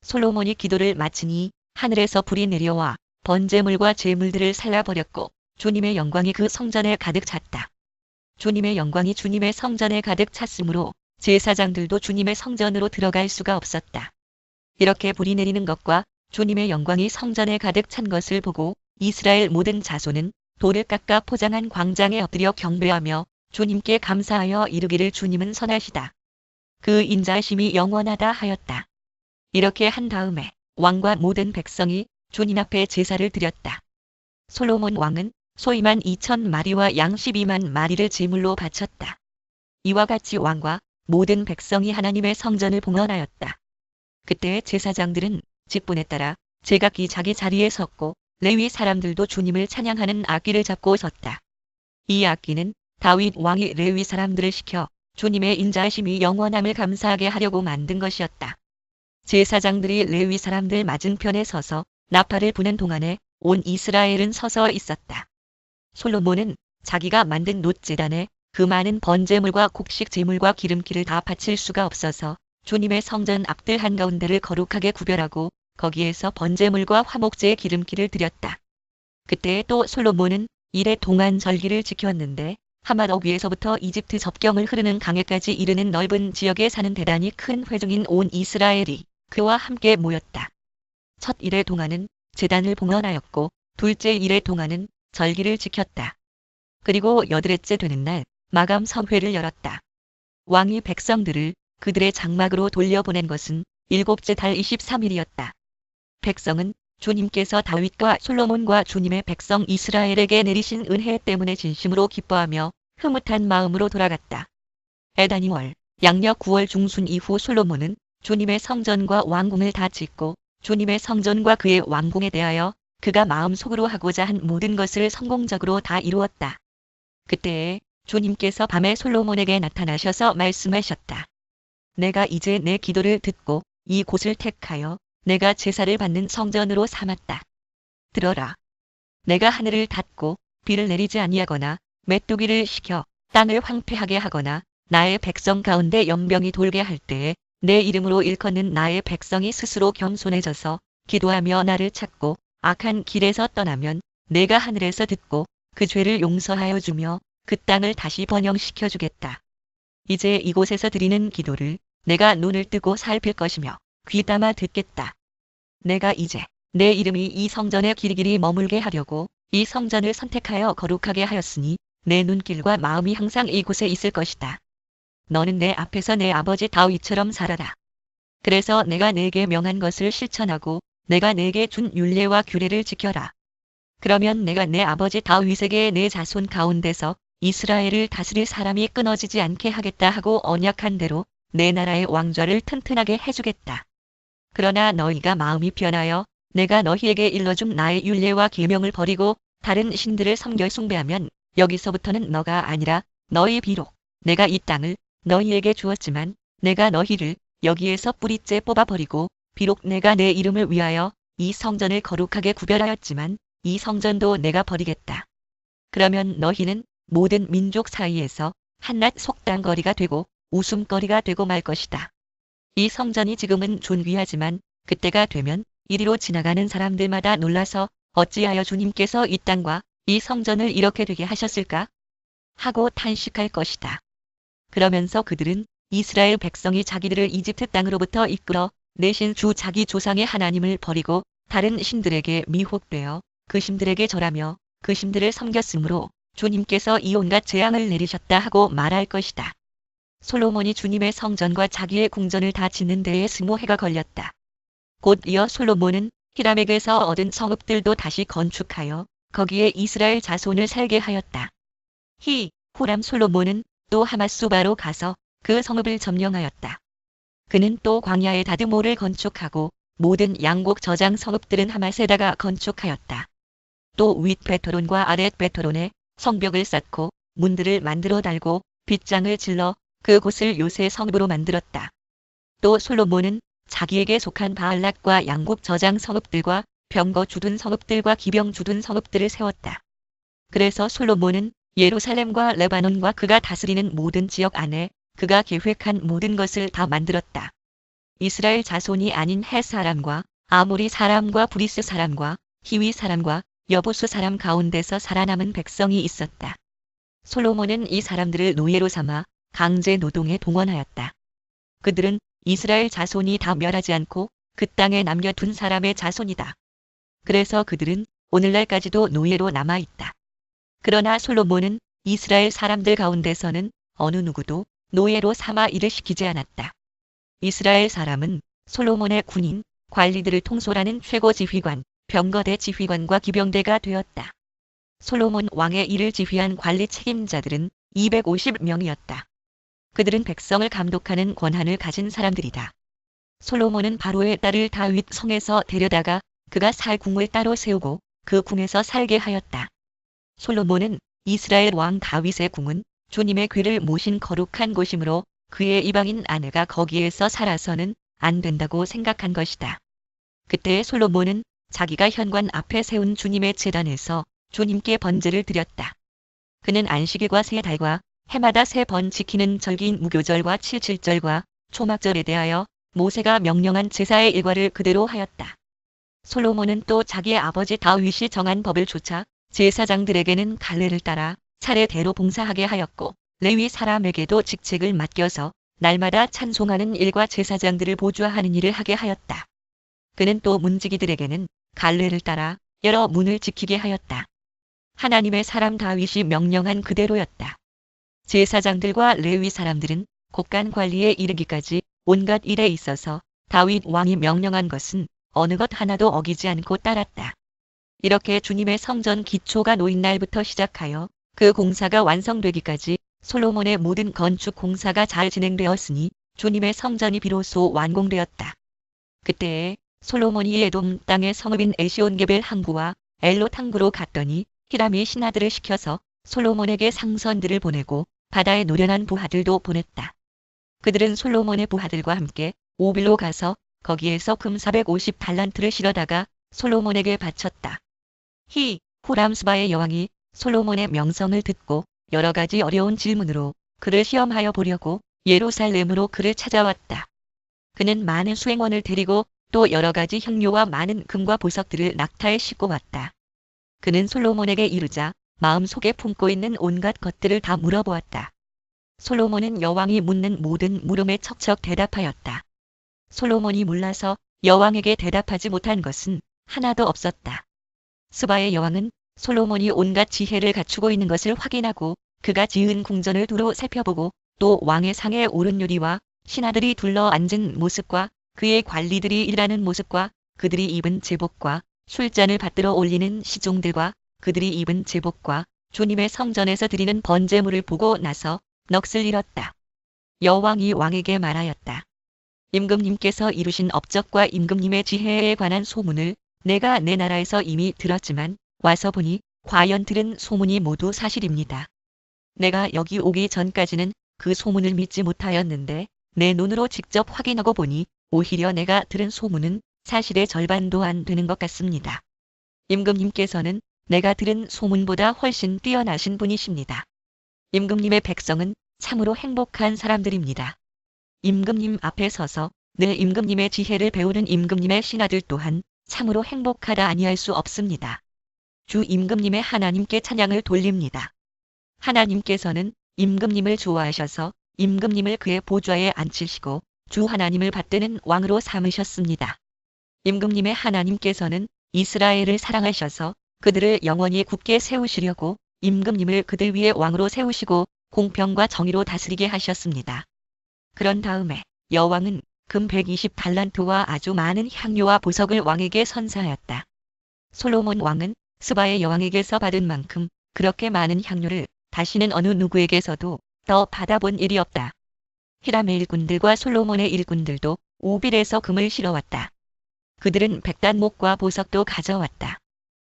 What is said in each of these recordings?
솔로몬이 기도를 마치니 하늘에서 불이 내려와 번제물과 제물들을 살라버렸고 주님의 영광이 그 성전에 가득 찼다. 주님의 영광이 주님의 성전에 가득 찼으므로 제사장들도 주님의 성전으로 들어갈 수가 없었다. 이렇게 불이 내리는 것과 주님의 영광이 성전에 가득 찬 것을 보고 이스라엘 모든 자손은 돌을 깎아 포장한 광장에 엎드려 경배하며 주님께 감사하여 이르기를 주님은 선하시다. 그 인자하심이 영원하다 하였다. 이렇게 한 다음에 왕과 모든 백성이 주님 앞에 제사를 드렸다. 솔로몬 왕은 소이만 2,000마리와 양 12만 마리를 제물로 바쳤다. 이와 같이 왕과 모든 백성이 하나님의 성전을 봉헌하였다. 그때 제사장들은 직분에 따라 제각기 자기 자리에 섰고 레위 사람들도 주님을 찬양하는 악기를 잡고 섰다. 이 악기는 다윗 왕이 레위 사람들을 시켜 주님의 인자하심이 영원함을 감사하게 하려고 만든 것이었다. 제사장들이 레위 사람들 맞은편에 서서 나팔을 부는 동안에 온 이스라엘은 서서 있었다. 솔로몬은 자기가 만든 놋제단에 그 많은 번제물과 곡식 제물과 기름기를 다 바칠 수가 없어서 주님의 성전 앞들 한가운데를 거룩하게 구별하고 거기에서 번제물과 화목제의 기름기를 드렸다. 그때 또 솔로몬은 이레 동안 절기를 지켰는데 하맛 위에서부터 이집트 접경을 흐르는 강에까지 이르는 넓은 지역에 사는 대단히 큰 회중인 온 이스라엘이 그와 함께 모였다. 첫 이레 동안은 제단을 봉헌하였고 둘째 이레 동안은 절기를 지켰다. 그리고 여드렛째 되는 날 마감 성회를 열었다. 왕이 백성들을 그들의 장막으로 돌려보낸 것은 일곱째 달 23일이었다. 백성은 주님께서 다윗과 솔로몬과 주님의 백성 이스라엘에게 내리신 은혜 때문에 진심으로 기뻐하며 흐뭇한 마음으로 돌아갔다. 에다니월 양력 9월 중순 이후 솔로몬은 주님의 성전과 왕궁을 다 짓고 주님의 성전과 그의 왕궁에 대하여 그가 마음속으로 하고자 한 모든 것을 성공적으로 다 이루었다. 그때에 주님께서 밤에 솔로몬에게 나타나셔서 말씀하셨다. 내가 이제 내 기도를 듣고 이 곳을 택하여 내가 제사를 받는 성전으로 삼았다. 들어라. 내가 하늘을 닫고 비를 내리지 아니하거나 메뚜기를 시켜 땅을 황폐하게 하거나 나의 백성 가운데 연병이 돌게 할 때에 내 이름으로 일컫는 나의 백성이 스스로 겸손해져서 기도하며 나를 찾고 악한 길에서 떠나면 내가 하늘에서 듣고 그 죄를 용서하여 주며 그 땅을 다시 번영시켜 주겠다. 이제 이곳에서 드리는 기도를 내가 눈을 뜨고 살필 것이며 귀담아 듣겠다. 내가 이제 내 이름이 이 성전에 길이길이 머물게 하려고 이 성전을 선택하여 거룩하게 하였으니 내 눈길과 마음이 항상 이곳에 있을 것이다. 너는 내 앞에서 내 아버지 다윗처럼 살아라. 그래서 내가 내게 명한 것을 실천하고 내가 내게 준 율례와 규례를 지켜라. 그러면 내가 내 아버지 다윗에게 내 자손 가운데서 이스라엘을 다스릴 사람이 끊어지지 않게 하겠다 하고 언약한 대로 내 나라의 왕좌를 튼튼하게 해주겠다. 그러나 너희가 마음이 변하여 내가 너희에게 일러준 나의 율례와 계명을 버리고 다른 신들을 섬겨 숭배하면 여기서부터는 너가 아니라 너희 비록 내가 이 땅을 너희에게 주었지만 내가 너희를 여기에서 뿌리째 뽑아버리고 비록 내가 내 이름을 위하여 이 성전을 거룩하게 구별하였지만 이 성전도 내가 버리겠다. 그러면 너희는 모든 민족 사이에서 한낱 속단거리가 되고 웃음거리가 되고 말 것이다. 이 성전이 지금은 존귀하지만 그때가 되면 이리로 지나가는 사람들마다 놀라서 어찌하여 주님께서 이 땅과 이 성전을 이렇게 되게 하셨을까? 하고 탄식할 것이다. 그러면서 그들은 이스라엘 백성이 자기들을 이집트 땅으로부터 이끌어 내신 주 자기 조상의 하나님을 버리고 다른 신들에게 미혹되어 그 신들에게 절하며 그 신들을 섬겼으므로 주님께서 이 온갖 재앙을 내리셨다 하고 말할 것이다. 솔로몬이 주님의 성전과 자기의 궁전을 다 짓는 데에 20해가 걸렸다. 곧 이어 솔로몬은 히람에게서 얻은 성읍들도 다시 건축하여 거기에 이스라엘 자손을 살게 하였다. 후람 솔로몬은 또 하맛소바로 가서 그 성읍을 점령하였다. 그는 또 광야에 다드모를 건축하고 모든 양곡 저장 성읍들은 하맛에다가 건축하였다. 또 윗 베토론과 아랫 베토론에 성벽을 쌓고 문들을 만들어 달고 빗장을 질러 그곳을 요새 성읍으로 만들었다. 또 솔로몬은 자기에게 속한 바알락과 양곡 저장 성읍들과 병거 주둔 성읍들과 기병 주둔 성읍들을 세웠다. 그래서 솔로몬은 예루살렘과 레바논과 그가 다스리는 모든 지역 안에 그가 계획한 모든 것을 다 만들었다. 이스라엘 자손이 아닌 헷 사람과 아모리 사람과 브리스 사람과 히위 사람과 여부수 사람 가운데서 살아남은 백성이 있었다. 솔로몬은 이 사람들을 노예로 삼아 강제 노동에 동원하였다. 그들은 이스라엘 자손이 다 멸하지 않고 그 땅에 남겨둔 사람의 자손이다. 그래서 그들은 오늘날까지도 노예로 남아있다. 그러나 솔로몬은 이스라엘 사람들 가운데서는 어느 누구도 노예로 삼아 일을 시키지 않았다. 이스라엘 사람은 솔로몬의 군인, 관리들을 통솔하는 최고 지휘관, 병거대 지휘관과 기병대가 되었다. 솔로몬 왕의 일을 지휘한 관리 책임자들은 250명이었다. 그들은 백성을 감독하는 권한을 가진 사람들이다. 솔로몬은 바로의 딸을 다윗 성에서 데려다가 그가 살 궁을 따로 세우고 그 궁에서 살게 하였다. 솔로몬은 이스라엘 왕 다윗의 궁은 주님의 귀를 모신 거룩한 곳이므로 그의 이방인 아내가 거기에서 살아서는 안 된다고 생각한 것이다. 그때 솔로몬은 자기가 현관 앞에 세운 주님의 제단에서 주님께 번제를 드렸다. 그는 안식일과 세 달과 해마다 3번 지키는 절기인 무교절과 칠칠절과 초막절에 대하여 모세가 명령한 제사의 일과를 그대로 하였다. 솔로몬은 또 자기의 아버지 다윗이 정한 법을 좇아 제사장들에게는 갈례를 따라 차례대로 봉사하게 하였고 레위 사람에게도 직책을 맡겨서 날마다 찬송하는 일과 제사장들을 보좌하는 일을 하게 하였다. 그는 또 문지기들에게는 갈례를 따라 여러 문을 지키게 하였다. 하나님의 사람 다윗이 명령한 그대로였다. 제사장들과 레위 사람들은 곡간 관리에 이르기까지 온갖 일에 있어서 다윗 왕이 명령한 것은 어느 것 하나도 어기지 않고 따랐다. 이렇게 주님의 성전 기초가 놓인 날부터 시작하여 그 공사가 완성되기까지 솔로몬의 모든 건축 공사가 잘 진행되었으니 주님의 성전이 비로소 완공되었다. 그때에 솔로몬이 에돔 땅의 성읍인 에시온게벨 항구와 엘롯 항구로 갔더니 히람이 신하들을 시켜서 솔로몬에게 상선들을 보내고 바다에 노련한 부하들도 보냈다. 그들은 솔로몬의 부하들과 함께 오빌로 가서 거기에서 금 450달란트를 실어다가 솔로몬에게 바쳤다. 후람스바의 여왕이 솔로몬의 명성을 듣고 여러 가지 어려운 질문으로 그를 시험하여 보려고 예루살렘으로 그를 찾아왔다. 그는 많은 수행원을 데리고 또 여러 가지 향료와 많은 금과 보석들을 낙타에 싣고 왔다. 그는 솔로몬에게 이르자 마음속에 품고 있는 온갖 것들을 다 물어보았다. 솔로몬은 여왕이 묻는 모든 물음에 척척 대답하였다. 솔로몬이 몰라서 여왕에게 대답하지 못한 것은 하나도 없었다. 스바의 여왕은 솔로몬이 온갖 지혜를 갖추고 있는 것을 확인하고 그가 지은 궁전을 두루 살펴보고 또 왕의 상에 오른 요리와 신하들이 둘러 앉은 모습과 그의 관리들이 일하는 모습과 그들이 입은 제복과 술잔을 받들어 올리는 시종들과 그들이 입은 제복과 주님의 성전에서 드리는 번제물을 보고 나서 넋을 잃었다. 여왕이 왕에게 말하였다. 임금님께서 이루신 업적과 임금님의 지혜에 관한 소문을 내가 내 나라에서 이미 들었지만 와서 보니 과연 들은 소문이 모두 사실입니다. 내가 여기 오기 전까지는 그 소문을 믿지 못하였는데 내 눈으로 직접 확인하고 보니 오히려 내가 들은 소문은 사실의 절반도 안 되는 것 같습니다. 임금님께서는 내가 들은 소문보다 훨씬 뛰어나신 분이십니다. 임금님의 백성은 참으로 행복한 사람들입니다. 임금님 앞에 서서 늘 임금님의 지혜를 배우는 임금님의 신하들 또한 참으로 행복하다 아니할 수 없습니다. 주 임금님의 하나님께 찬양을 돌립니다. 하나님께서는 임금님을 좋아하셔서 임금님을 그의 보좌에 앉히시고 주 하나님을 받드는 왕으로 삼으셨습니다. 임금님의 하나님께서는 이스라엘을 사랑하셔서 그들을 영원히 굳게 세우시려고 임금님을 그들 위에 왕으로 세우시고 공평과 정의로 다스리게 하셨습니다. 그런 다음에 여왕은 금 120달란트와 아주 많은 향료와 보석을 왕에게 선사하였다. 솔로몬 왕은 스바의 여왕에게서 받은 만큼 그렇게 많은 향료를 다시는 어느 누구에게서도 더 받아본 일이 없다. 히람의 일꾼들과 솔로몬의 일꾼들도 오빌에서 금을 실어왔다. 그들은 백단목과 보석도 가져왔다.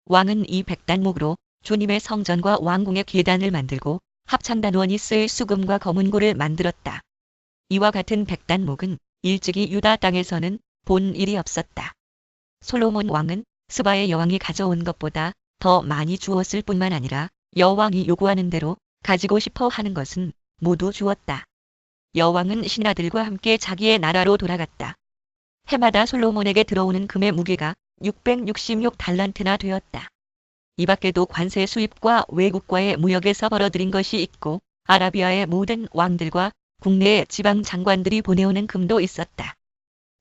왕은 이 백단목으로 주님의 성전과 왕궁의 계단을 만들고 합창단원이 쓸 수금과 검은고를 만들었다. 이와 같은 백단목은 일찍이 유다 땅에서는 본 일이 없었다. 솔로몬 왕은 스바의 여왕이 가져온 것보다 더 많이 주었을 뿐만 아니라 여왕이 요구하는 대로 가지고 싶어 하는 것은 모두 주었다. 여왕은 신하들과 함께 자기의 나라로 돌아갔다. 해마다 솔로몬에게 들어오는 금의 무게가 666달란트나 되었다. 이 밖에도 관세 수입과 외국과의 무역에서 벌어들인 것이 있고 아라비아의 모든 왕들과 국내의 지방 장관들이 보내오는 금도 있었다.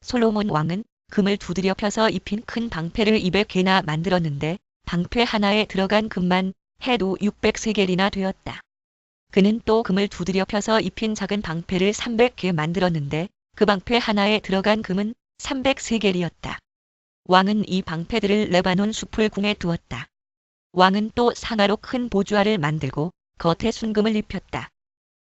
솔로몬 왕은 금을 두드려 펴서 입힌 큰 방패를 200개나 만들었는데 방패 하나에 들어간 금만 해도 600세겔이나 되었다. 그는 또 금을 두드려 펴서 입힌 작은 방패를 300개 만들었는데 그 방패 하나에 들어간 금은 300세겔이었다. 왕은 이 방패들을 레바논 숲을 궁에 두었다. 왕은 또 상아로 큰 보주화를 만들고 겉에 순금을 입혔다.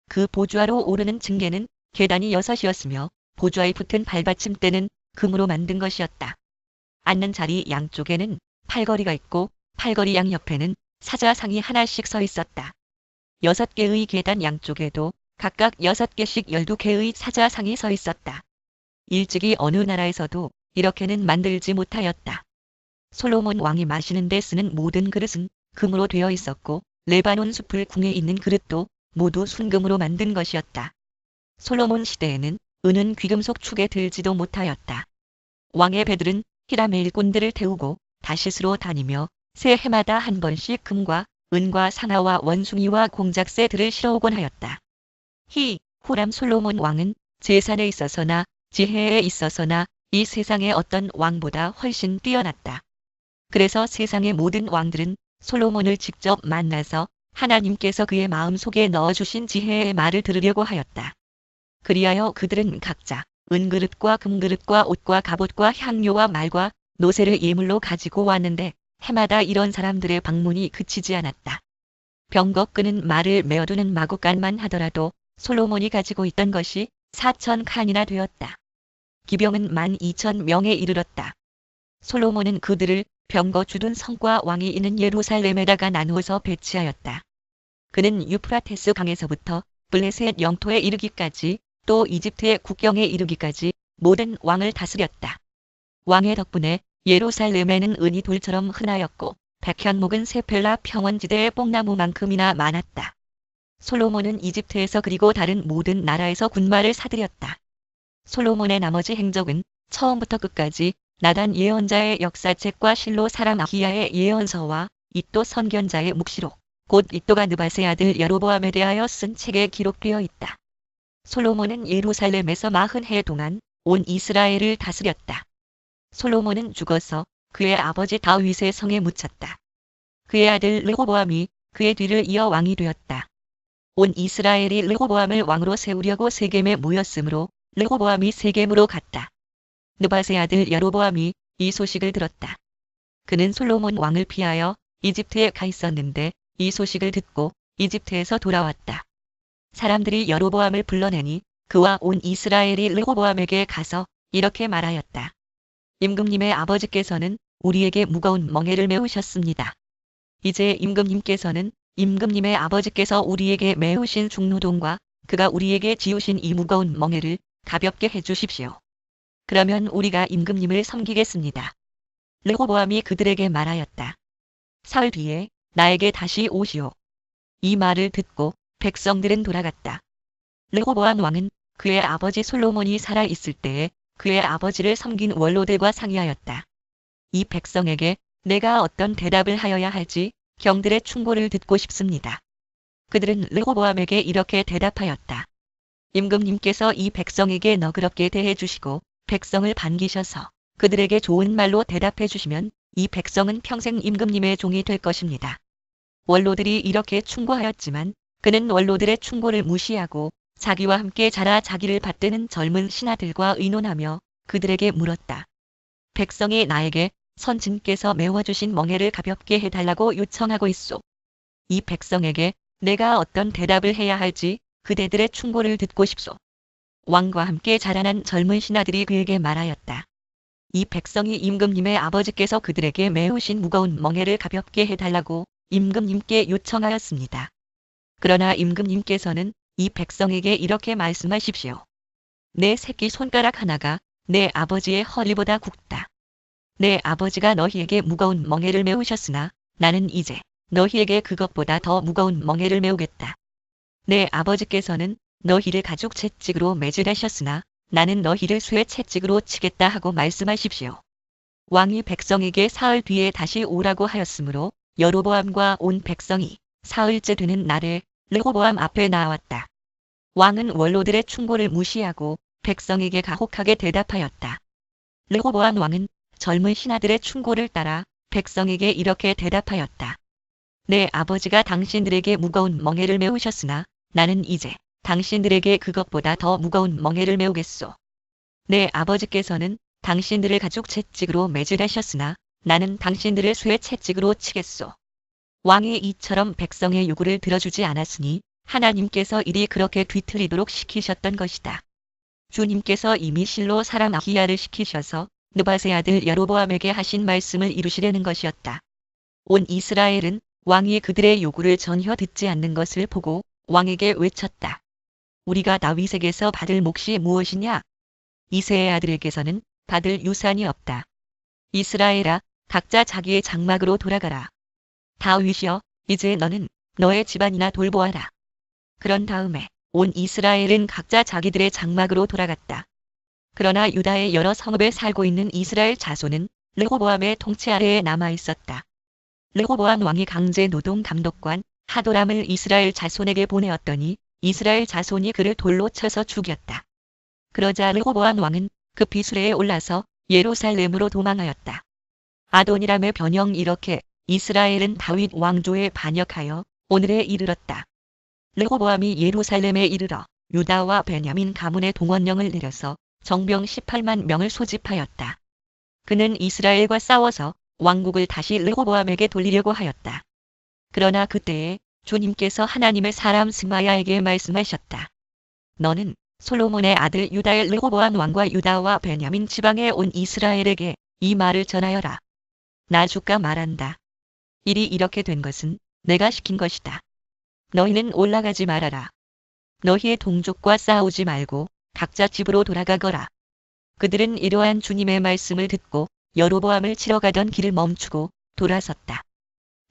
그 보주화로 오르는 층계는 계단이 6이었으며 보주화에 붙은 발받침대는 금으로 만든 것이었다. 앉는 자리 양쪽에는 팔걸이가 있고 팔걸이 양옆에는 사자상이 하나씩 서 있었다. 6개의 계단 양쪽에도 각각 6개씩 12개의 사자상이 서 있었다. 일찍이 어느 나라에서도 이렇게는 만들지 못하였다. 솔로몬 왕이 마시는 데 쓰는 모든 그릇은 금으로 되어 있었고 레바논 숲을 궁에 있는 그릇도 모두 순금으로 만든 것이었다. 솔로몬 시대에는 은은 귀금속 축에 들지도 못하였다. 왕의 배들은 히라메일 꾼들을 태우고 다시스로 다니며 새 해마다 한 번씩 금과 은과 상아와 원숭이와 공작새들을 실어오곤 하였다. 후람 솔로몬 왕은 재산에 있어서나 지혜에 있어서나 이 세상의 어떤 왕보다 훨씬 뛰어났다. 그래서 세상의 모든 왕들은 솔로몬을 직접 만나서 하나님께서 그의 마음속에 넣어주신 지혜의 말을 들으려고 하였다. 그리하여 그들은 각자 은그릇과 금그릇과 옷과 갑옷과 향료와 말과 노새를 예물로 가지고 왔는데 해마다 이런 사람들의 방문이 그치지 않았다. 병거 끄는 말을 메어두는 마구간만 하더라도 솔로몬이 가지고 있던 것이 4,000칸이나 되었다. 기병은 12,000명에 이르렀다. 솔로몬은 그들을 병거 주둔 성과 왕이 있는 예루살렘에다가 나누어서 배치하였다. 그는 유프라테스 강에서부터 블레셋 영토에 이르기까지 또 이집트의 국경에 이르기까지 모든 왕을 다스렸다. 왕의 덕분에 예루살렘에는 은이 돌처럼 흔하였고 백현목은 세펠라 평원지대의 뽕나무만큼이나 많았다. 솔로몬은 이집트에서 그리고 다른 모든 나라에서 군마를 사들였다. 솔로몬의 나머지 행적은 처음부터 끝까지 나단 예언자의 역사책과 실로 사람 아히야의 예언서와 이도 선견자의 묵시록, 곧 이도가 느밧의 아들 여로보암에 대하여 쓴 책에 기록되어 있다. 솔로몬은 예루살렘에서 40해 동안 온 이스라엘을 다스렸다. 솔로몬은 죽어서 그의 아버지 다윗의 성에 묻혔다. 그의 아들 르호보암이 그의 뒤를 이어 왕이 되었다. 온 이스라엘이 르호보암을 왕으로 세우려고 세겜에 모였으므로 르호보암이 세겜으로 갔다. 느밧의 아들 여로보암이 이 소식을 들었다. 그는 솔로몬 왕을 피하여 이집트에 가 있었는데 이 소식을 듣고 이집트에서 돌아왔다. 사람들이 여로보암을 불러내니 그와 온 이스라엘이 르호보암에게 가서 이렇게 말하였다. 임금님의 아버지께서는 우리에게 무거운 멍에를 메우셨습니다. 이제 임금님께서는 임금님의 아버지께서 우리에게 메우신 중노동과 그가 우리에게 지우신 이 무거운 멍에를 가볍게 해주십시오. 그러면 우리가 임금님을 섬기겠습니다. 르호보암이 그들에게 말하였다. 사흘 뒤에 나에게 다시 오시오. 이 말을 듣고 백성들은 돌아갔다. 르호보암 왕은 그의 아버지 솔로몬이 살아 있을 때에 그의 아버지를 섬긴 원로들과 상의하였다. 이 백성에게 내가 어떤 대답을 하여야 할지 경들의 충고를 듣고 싶습니다. 그들은 르호보암에게 이렇게 대답하였다. 임금님께서 이 백성에게 너그럽게 대해주시고 백성을 반기셔서 그들에게 좋은 말로 대답해 주시면 이 백성은 평생 임금님의 종이 될 것입니다. 원로들이 이렇게 충고하였지만 그는 원로들의 충고를 무시하고 자기와 함께 자라 자기를 받드는 젊은 신하들과 의논하며 그들에게 물었다. 백성이 나에게 선진께서 메워주신 멍에를 가볍게 해달라고 요청하고 있소. 이 백성에게 내가 어떤 대답을 해야 할지 그대들의 충고를 듣고 싶소. 왕과 함께 자라난 젊은 신하들이 그에게 말하였다. 이 백성이 임금님의 아버지께서 그들에게 메우신 무거운 멍에를 가볍게 해달라고 임금님께 요청하였습니다. 그러나 임금님께서는 이 백성에게 이렇게 말씀하십시오. 내 새끼 손가락 하나가 내 아버지의 허리보다 굵다. 내 아버지가 너희에게 무거운 멍에를 메우셨으나 나는 이제 너희에게 그것보다 더 무거운 멍에를 메우겠다. 내 아버지께서는 너희를 가죽 채찍으로 매질하셨으나 나는 너희를 수의 채찍으로 치겠다 하고 말씀하십시오. 왕이 백성에게 사흘 뒤에 다시 오라고 하였으므로 여로보암과 온 백성이 사흘째 되는 날에 르호보암 앞에 나왔다. 왕은 원로들의 충고를 무시하고 백성에게 가혹하게 대답하였다. 르호보암 왕은 젊은 신하들의 충고를 따라 백성에게 이렇게 대답하였다. 내 아버지가 당신들에게 무거운 멍에를 메우셨으나 나는 이제 당신들에게 그것보다 더 무거운 멍에를 메우겠소. 내 아버지께서는 당신들을 가죽 채찍으로 매질하셨으나 나는 당신들을 수의 채찍으로 치겠소. 왕이 이처럼 백성의 요구를 들어주지 않았으니 하나님께서 일이 그렇게 뒤틀리도록 시키셨던 것이다. 주님께서 이미 실로 사람 아히야를 시키셔서 느밧의 아들 여로보암에게 하신 말씀을 이루시려는 것이었다. 온 이스라엘은 왕이 그들의 요구를 전혀 듣지 않는 것을 보고 왕에게 외쳤다. 우리가 다윗에게서 받을 몫이 무엇이냐? 이새의 아들에게서는 받을 유산이 없다. 이스라엘아, 각자 자기의 장막으로 돌아가라. 다윗이여, 이제 너는 너의 집안이나 돌보아라. 그런 다음에 온 이스라엘은 각자 자기들의 장막으로 돌아갔다. 그러나 유다의 여러 성읍에 살고 있는 이스라엘 자손은 르호보암의 통치 아래에 남아 있었다. 르호보암 왕이 강제 노동 감독관 하도람을 이스라엘 자손에게 보내었더니 이스라엘 자손이 그를 돌로 쳐서 죽였다. 그러자 르호보암 왕은 급히 수레에 올라서 예루살렘으로 도망하였다. 아도니람의 변형 이렇게 이스라엘은 다윗 왕조에 반역하여 오늘에 이르렀다. 르호보암이 예루살렘에 이르러 유다와 베냐민 가문의 동원령을 내려서 정병 18만 명을 소집하였다. 그는 이스라엘과 싸워서 왕국을 다시 르호보암에게 돌리려고 하였다. 그러나 그때에 주님께서 하나님의 사람 스마야에게 말씀하셨다. 너는 솔로몬의 아들 유다의 르호보암 왕과 유다와 베냐민 지방에 온 이스라엘에게 이 말을 전하여라. 나 주가 말한다. 일이 이렇게 된 것은 내가 시킨 것이다. 너희는 올라가지 말아라. 너희의 동족과 싸우지 말고 각자 집으로 돌아가거라. 그들은 이러한 주님의 말씀을 듣고 여로보암을 치러 가던 길을 멈추고 돌아섰다.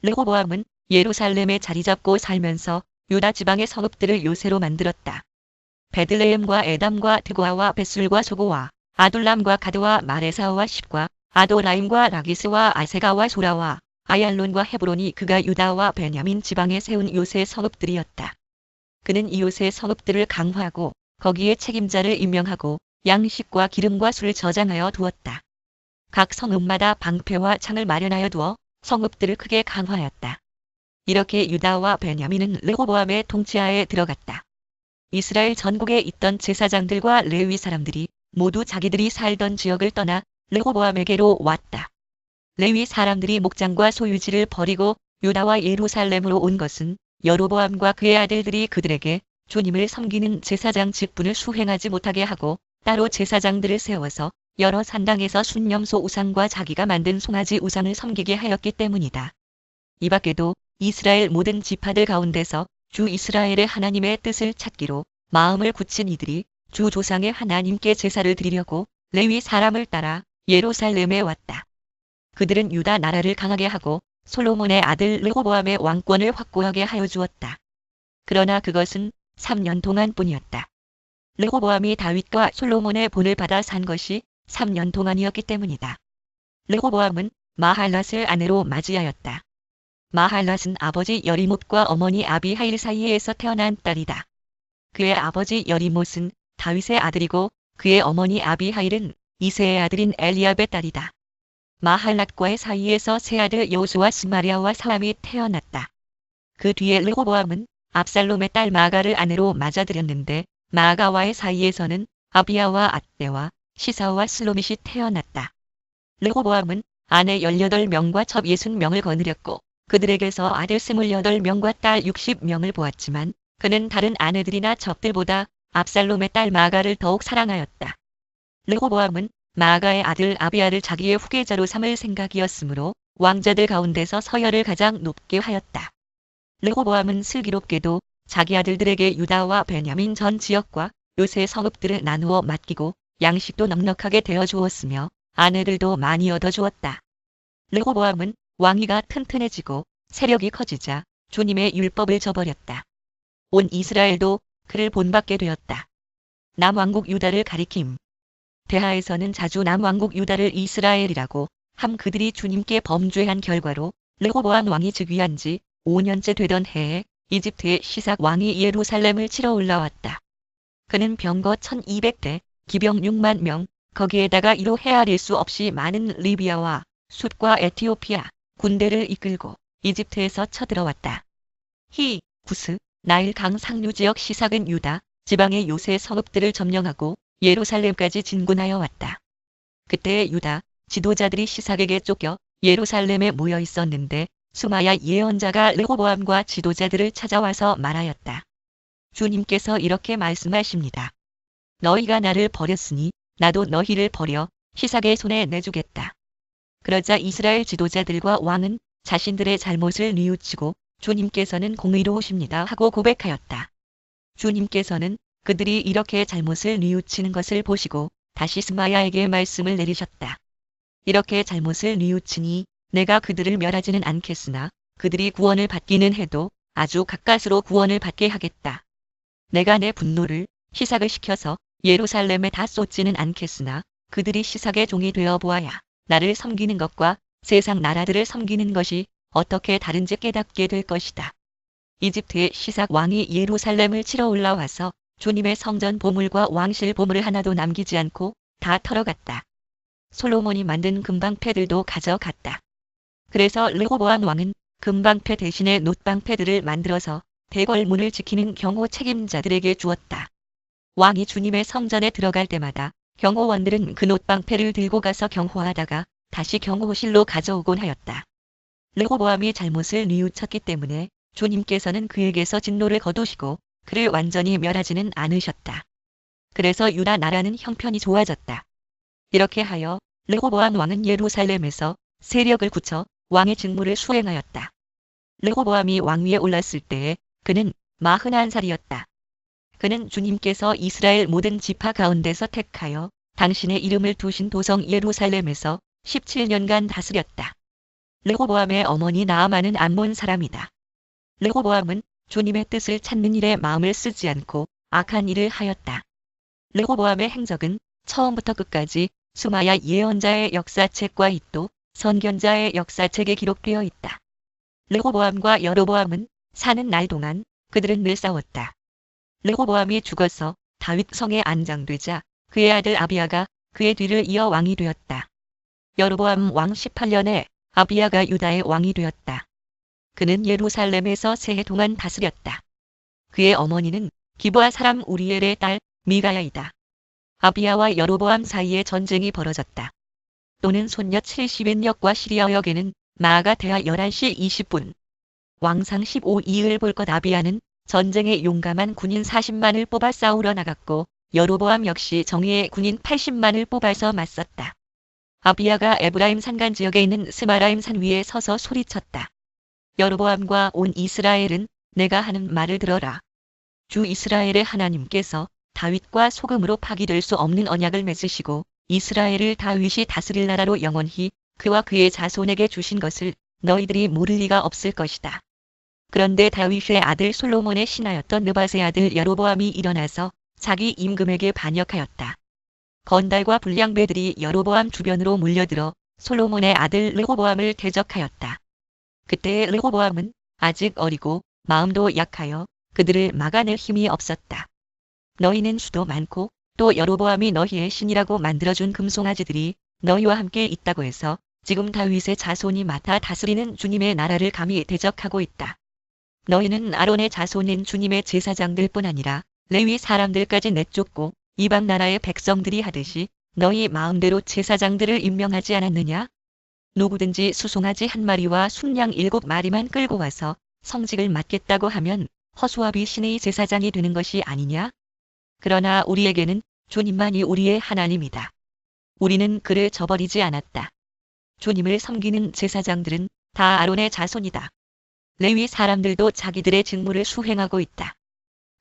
르호보암은 예루살렘에 자리 잡고 살면서 유다 지방의 성읍들을 요새로 만들었다. 베들레헴과 에담과 드고아와 벳술과 소고와 아둘람과 가드와 마레사와 십과 아도라임과 라기스와 아세가와 소라와 아얄론과 헤브론이 그가 유다와 베냐민 지방에 세운 요새 성읍들이었다. 그는 이 요새 성읍들을 강화하고 거기에 책임자를 임명하고 양식과 기름과 술을 저장하여 두었다. 각 성읍마다 방패와 창을 마련하여 두어 성읍들을 크게 강화하였다. 이렇게 유다와 베냐민은 르호보암의 통치하에 들어갔다. 이스라엘 전국에 있던 제사장들과 레위 사람들이 모두 자기들이 살던 지역을 떠나 르호보암에게로 왔다. 레위 사람들이 목장과 소유지를 버리고 유다와 예루살렘으로 온 것은 여로보암과 그의 아들들이 그들에게 주님을 섬기는 제사장 직분을 수행하지 못하게 하고 따로 제사장들을 세워서 여러 산당에서 순념소 우상과 자기가 만든 송아지 우상을 섬기게 하였기 때문이다. 이 밖에도 이스라엘 모든 지파들 가운데서 주 이스라엘의 하나님의 뜻을 찾기로 마음을 굳힌 이들이 주 조상의 하나님께 제사를 드리려고 레위 사람을 따라 예루살렘에 왔다. 그들은 유다 나라를 강하게 하고 솔로몬의 아들 르호보암의 왕권을 확고하게 하여 주었다. 그러나 그것은 3년 동안뿐이었다. 르호보암이 다윗과 솔로몬의 본을 받아 산 것이 3년 동안이었기 때문이다. 르호보암은 마할랏을 아내로 맞이하였다. 마할랏은 아버지 여리못과 어머니 아비하일 사이에서 태어난 딸이다. 그의 아버지 여리못은 다윗의 아들이고 그의 어머니 아비하일은 이새의 아들인 엘리압의 딸이다. 마할랏과의 사이에서 세 아들 여호수아 스마리아와 사람이 태어났다. 그 뒤에 르호보암은 압살롬의 딸 마아가를 아내로 맞아들였는데 마아가와의 사이에서는 아비야와 앗대와 시사와 슬로밋이 태어났다. 르호보암은 아내 18명과 첩 60명을 거느렸고 그들에게서 아들 28명과 딸 60명을 보았지만 그는 다른 아내들이나 첩들보다 압살롬의 딸 마아가를 더욱 사랑하였다. 르호보암은 마아가의 아들 아비야를 자기의 후계자로 삼을 생각이었으므로 왕자들 가운데서 서열을 가장 높게 하였다. 르호보암은 슬기롭게도 자기 아들들에게 유다와 베냐민 전 지역과 요새 성읍들을 나누어 맡기고 양식도 넉넉하게 되어 주었으며 아내들도 많이 얻어 주었다. 르호보암은 왕위가 튼튼해지고 세력이 커지자 주님의 율법을 저버렸다. 온 이스라엘도 그를 본받게 되었다. 남왕국 유다를 가리킴. 대하에서는 자주 남왕국 유다를 이스라엘이라고 함. 그들이 주님께 범죄한 결과로 르호보암 왕이 즉위한 지 5년째 되던 해에 이집트의 시삭 왕이 예루살렘을 치러 올라왔다. 그는 병거 1200대, 기병 6만 명, 거기에다가 이로 헤아릴 수 없이 많은 리비아와 숫과 에티오피아 군대를 이끌고 이집트에서 쳐들어왔다. 히, 구스, 나일 강 상류 지역 시삭은 유다 지방의 요새 성읍들을 점령하고 예루살렘까지 진군하여 왔다. 그때 유다 지도자들이 시삭에게 쫓겨 예루살렘에 모여 있었는데 수마야 예언자가 르호보암과 지도자들을 찾아와서 말하였다. 주님께서 이렇게 말씀하십니다. 너희가 나를 버렸으니 나도 너희를 버려 시삭의 손에 내주겠다. 그러자 이스라엘 지도자들과 왕은 자신들의 잘못을 뉘우치고 주님께서는 공의로우십니다 하고 고백하였다. 주님께서는 그들이 이렇게 잘못을 뉘우치는 것을 보시고 다시 스마야에게 말씀을 내리셨다. 이렇게 잘못을 뉘우치니 내가 그들을 멸하지는 않겠으나 그들이 구원을 받기는 해도 아주 가까스로 구원을 받게 하겠다. 내가 내 분노를 시삭을 시켜서 예루살렘에 다 쏟지는 않겠으나 그들이 시삭의 종이 되어 보아야 나를 섬기는 것과 세상 나라들을 섬기는 것이 어떻게 다른지 깨닫게 될 것이다. 이집트의 시삭 왕이 예루살렘을 치러 올라와서 주님의 성전 보물과 왕실 보물을 하나도 남기지 않고 다 털어갔다. 솔로몬이 만든 금방패들도 가져갔다. 그래서 르호보암 왕은 금방패 대신에 놋방패들을 만들어서 대궐문을 지키는 경호 책임자들에게 주었다. 왕이 주님의 성전에 들어갈 때마다 경호원들은 그 놋방패를 들고 가서 경호하다가 다시 경호실로 가져오곤 하였다. 르호보암이 잘못을 뉘우쳤기 때문에 주님께서는 그에게서 진노를 거두시고 그를 완전히 멸하지는 않으셨다. 그래서 유다 나라는 형편이 좋아졌다. 이렇게 하여 르호보암 왕은 예루살렘에서 세력을 굳혀 왕의 직무를 수행하였다. 르호보암이 왕위에 올랐을 때에 그는 41살이었다. 그는 주님께서 이스라엘 모든 지파 가운데서 택하여 당신의 이름을 두신 도성 예루살렘에서 17년간 다스렸다. 르호보암의 어머니 나아만은 암몬 사람이다. 르호보암은 주님의 뜻을 찾는 일에 마음을 쓰지 않고 악한 일을 하였다. 르호보암의 행적은 처음부터 끝까지 수마야 예언자의 역사책과 이또 선견자의 역사책에 기록되어 있다. 르호보암과 여로보암은 사는 날 동안 그들은 늘 싸웠다. 르호보암이 죽어서 다윗 성에 안장되자 그의 아들 아비야가 그의 뒤를 이어 왕이 되었다. 여로보암 왕 18년에 아비야가 유다의 왕이 되었다. 그는 예루살렘에서 세 해 동안 다스렸다. 그의 어머니는 기브아 사람 우리엘의 딸 미가야이다. 아비야와 여로보암 사이에 전쟁이 벌어졌다. 또는 손녀 70인역과 시리아역에는 마아가 대하 11시 20분. 왕상 15이을 볼 것 아비야는 전쟁에 용감한 군인 40만을 뽑아 싸우러 나갔고 여로보암 역시 정예의 군인 80만을 뽑아서 맞섰다. 아비야가 에브라임 산간 지역에 있는 스마라임 산 위에 서서 소리쳤다. 여로보암과 온 이스라엘은 내가 하는 말을 들어라. 주 이스라엘의 하나님께서 다윗과 소금으로 파기될 수 없는 언약을 맺으시고 이스라엘을 다윗이 다스릴 나라로 영원히 그와 그의 자손에게 주신 것을 너희들이 모를 리가 없을 것이다. 그런데 다윗의 아들 솔로몬의 신하였던 느밧의 아들 여로보암이 일어나서 자기 임금에게 반역하였다. 건달과 불량배들이 여로보암 주변으로 몰려들어 솔로몬의 아들 르호보암을 대적하였다. 그때 르호보암은 아직 어리고 마음도 약하여 그들을 막아낼 힘이 없었다. 너희는 수도 많고 또 여로보암이 너희의 신이라고 만들어준 금송아지들이 너희와 함께 있다고 해서 지금 다윗의 자손이 맡아 다스리는 주님의 나라를 감히 대적하고 있다. 너희는 아론의 자손인 주님의 제사장들 뿐 아니라 레위 사람들까지 내쫓고 이방 나라의 백성들이 하듯이 너희 마음대로 제사장들을 임명하지 않았느냐? 누구든지 수송아지 한 마리와 순양 7마리만 끌고 와서 성직을 맡겠다고 하면 허수아비 신의 제사장이 되는 것이 아니냐? 그러나 우리에게는 주님만이 우리의 하나님이다. 우리는 그를 저버리지 않았다. 주님을 섬기는 제사장들은 다 아론의 자손이다. 레위 사람들도 자기들의 직무를 수행하고 있다.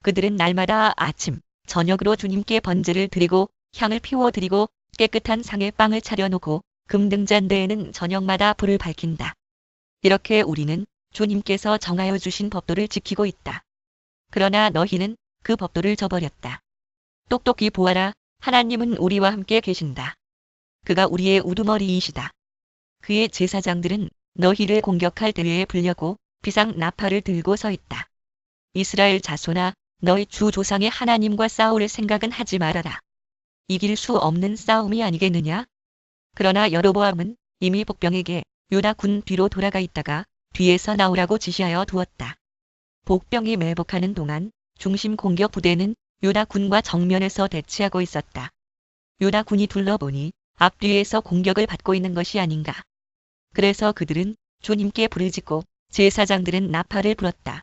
그들은 날마다 아침, 저녁으로 주님께 번제를 드리고 향을 피워드리고 깨끗한 상에 빵을 차려놓고 금등잔대에는 저녁마다 불을 밝힌다. 이렇게 우리는 주님께서 정하여 주신 법도를 지키고 있다. 그러나 너희는 그 법도를 저버렸다. 똑똑히 보아라. 하나님은 우리와 함께 계신다. 그가 우리의 우두머리이시다. 그의 제사장들은 너희를 공격할 대회에 불려고 비상 나팔을 들고 서 있다. 이스라엘 자손아, 너희 주 조상의 하나님과 싸울 생각은 하지 말아라. 이길 수 없는 싸움이 아니겠느냐? 그러나 여로보암은 이미 복병에게 유다 군 뒤로 돌아가 있다가 뒤에서 나오라고 지시하여 두었다. 복병이 매복하는 동안 중심 공격 부대는 유다 군과 정면에서 대치하고 있었다. 유다 군이 둘러보니 앞뒤에서 공격을 받고 있는 것이 아닌가. 그래서 그들은 주님께 불을 짓고 제사장들은 나팔을 불었다.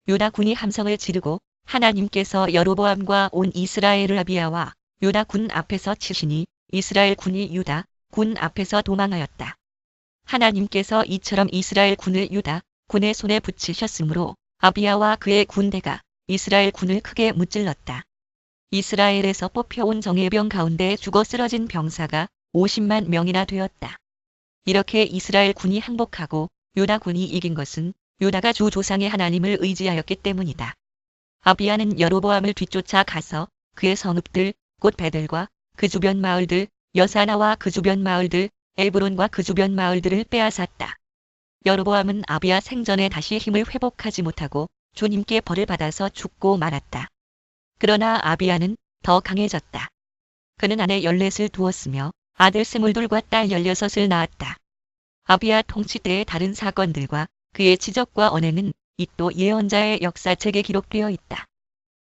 유다 군이 함성을 지르고 하나님께서 여로보암과 온 이스라엘을 아비야와 유다 군 앞에서 치시니 이스라엘 군이 유다 군 앞에서 도망하였다. 하나님께서 이처럼 이스라엘 군을 유다 군의 손에 붙이셨으므로 아비야와 그의 군대가 이스라엘 군을 크게 무찔렀다. 이스라엘에서 뽑혀온 정예병 가운데 죽어 쓰러진 병사가 50만 명이나 되었다. 이렇게 이스라엘 군이 항복하고 유다 군이 이긴 것은 유다가 주 조상의 하나님을 의지하였기 때문이다. 아비야는 여로보암을 뒤쫓아 가서 그의 성읍들, 곧 베델과 그 주변 마을들, 여사나와 그 주변 마을들, 엘브론과 그 주변 마을들을 빼앗았다. 여로보암은 아비야 생전에 다시 힘을 회복하지 못하고 주님께 벌을 받아서 죽고 말았다. 그러나 아비야는 더 강해졌다. 그는 아내 14을 두었으며 아들 22과 딸 16을 낳았다. 아비야 통치 때의 다른 사건들과 그의 지적과 언행은 이 또 예언자의 역사책에 기록되어 있다.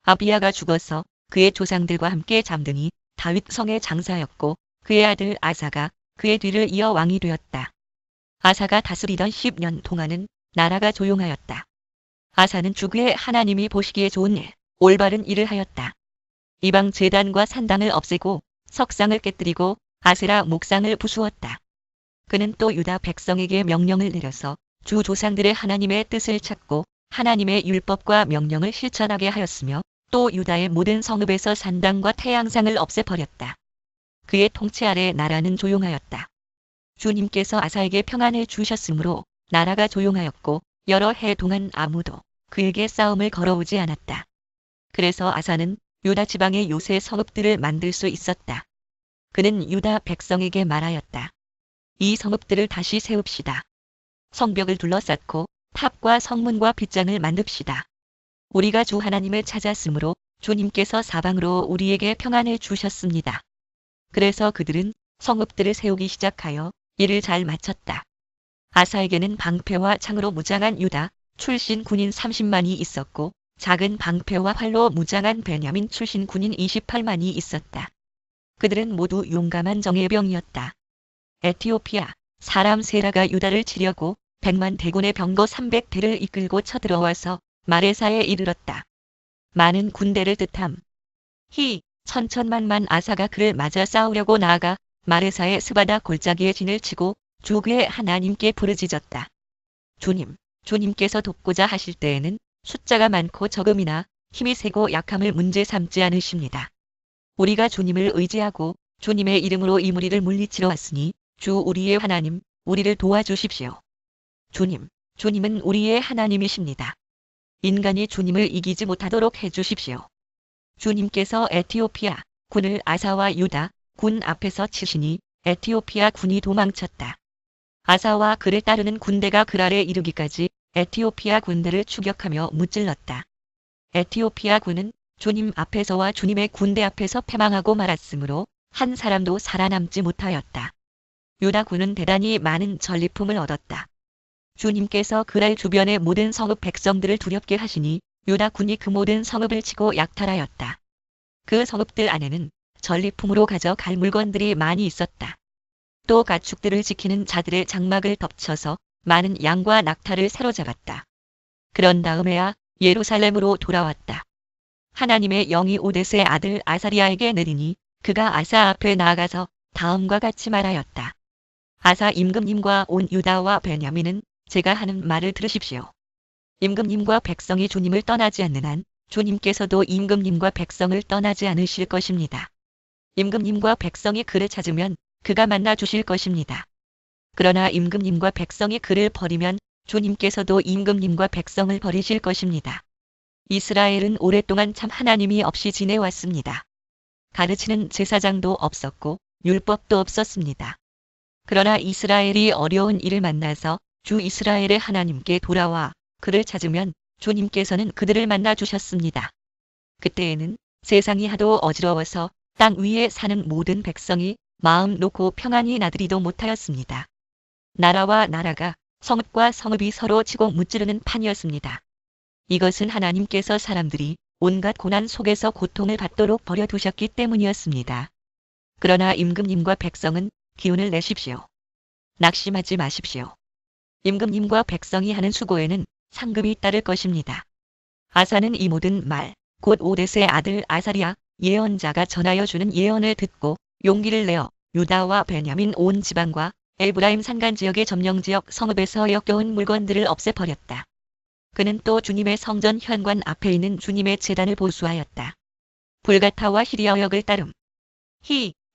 아비야가 죽어서 그의 조상들과 함께 잠드니 다윗 성의 장사였고 그의 아들 아사가 그의 뒤를 이어 왕이 되었다. 아사가 다스리던 10년 동안은 나라가 조용하였다. 아사는 주의 하나님이 보시기에 좋은 일, 올바른 일을 하였다. 이방 제단과 산당을 없애고 석상을 깨뜨리고 아세라 목상을 부수었다. 그는 또 유다 백성에게 명령을 내려서 주 조상들의 하나님의 뜻을 찾고 하나님의 율법과 명령을 실천하게 하였으며 또 유다의 모든 성읍에서 산당과 태양상을 없애버렸다. 그의 통치 아래 나라는 조용하였다. 주님께서 아사에게 평안을 주셨으므로 나라가 조용하였고 여러 해 동안 아무도 그에게 싸움을 걸어오지 않았다. 그래서 아사는 유다 지방의 요새 성읍들을 만들 수 있었다. 그는 유다 백성에게 말하였다. 이 성읍들을 다시 세웁시다. 성벽을 둘러쌌고 탑과 성문과 빗장을 만듭시다. 우리가 주 하나님을 찾았으므로 주님께서 사방으로 우리에게 평안을 주셨습니다. 그래서 그들은 성읍들을 세우기 시작하여 일을 잘 마쳤다. 아사에게는 방패와 창으로 무장한 유다 출신 군인 30만이 있었고 작은 방패와 활로 무장한 베냐민 출신 군인 28만이 있었다. 그들은 모두 용감한 정예병이었다. 에티오피아 사람 세라가 유다를 치려고 100만 대군의 병거 300대를 이끌고 쳐들어와서 마레사에 이르렀다. 많은 군대를 뜻함. 천천만만 아사가 그를 맞아 싸우려고 나아가 마레사의 스바다 골짜기에 진을 치고 주의 하나님께 부르짖었다. 주님께서 돕고자 하실 때에는 숫자가 많고 적음이나 힘이 세고 약함을 문제 삼지 않으십니다. 우리가 주님을 의지하고 주님의 이름으로 이 무리를 물리치러 왔으니 주 우리의 하나님, 우리를 도와주십시오. 주님은 우리의 하나님이십니다. 인간이 주님을 이기지 못하도록 해주십시오. 주님께서 에티오피아 군을 아사와 유다 군 앞에서 치시니 에티오피아 군이 도망쳤다. 아사와 그를 따르는 군대가 그랄에 이르기까지 에티오피아 군대를 추격하며 무찔렀다. 에티오피아 군은 주님 앞에서와 주님의 군대 앞에서 패망하고 말았으므로 한 사람도 살아남지 못하였다. 유다 군은 대단히 많은 전리품을 얻었다. 주님께서 그랄 주변의 모든 성읍 백성들을 두렵게 하시니 유다 군이 그 모든 성읍을 치고 약탈하였다. 그 성읍들 안에는 전리품으로 가져갈 물건들이 많이 있었다. 또 가축들을 지키는 자들의 장막을 덮쳐서 많은 양과 낙타를 사로잡았다. 그런 다음에야 예루살렘으로 돌아왔다. 하나님의 영이 오뎃의 아들 아사리야에게 내리니 그가 아사 앞에 나아가서 다음과 같이 말하였다. 아사 임금님과 온 유다와 베냐민은 제가 하는 말을 들으십시오. 임금님과 백성이 주님을 떠나지 않는 한 주님께서도 임금님과 백성을 떠나지 않으실 것입니다. 임금님과 백성이 그를 찾으면 그가 만나 주실 것입니다. 그러나 임금님과 백성이 그를 버리면 주님께서도 임금님과 백성을 버리실 것입니다. 이스라엘은 오랫동안 참 하나님이 없이 지내왔습니다. 가르치는 제사장도 없었고 율법도 없었습니다. 그러나 이스라엘이 어려운 일을 만나서 주 이스라엘의 하나님께 돌아와 그를 찾으면 주님께서는 그들을 만나 주셨습니다. 그때에는 세상이 하도 어지러워서 땅 위에 사는 모든 백성이 마음 놓고 평안히 나들이도 못하였습니다. 나라와 나라가 성읍과 성읍이 서로 치고 무찌르는 판이었습니다. 이것은 하나님께서 사람들이 온갖 고난 속에서 고통을 받도록 버려두셨기 때문이었습니다. 그러나 임금님과 백성은 기운을 내십시오. 낙심하지 마십시오. 임금님과 백성이 하는 수고에는 상급이 따를 것입니다. 아사는 이 모든 말, 곧 오뎃의 아들 아사랴 예언자가 전하여 주는 예언을 듣고 용기를 내어 유다와 베냐민 온 지방과 에브라임 산간 지역의 점령지역 성읍에서 역겨운 물건들을 없애버렸다. 그는 또 주님의 성전 현관 앞에 있는 주님의 제단을 보수하였다. 불가타와 히리어역을 따름.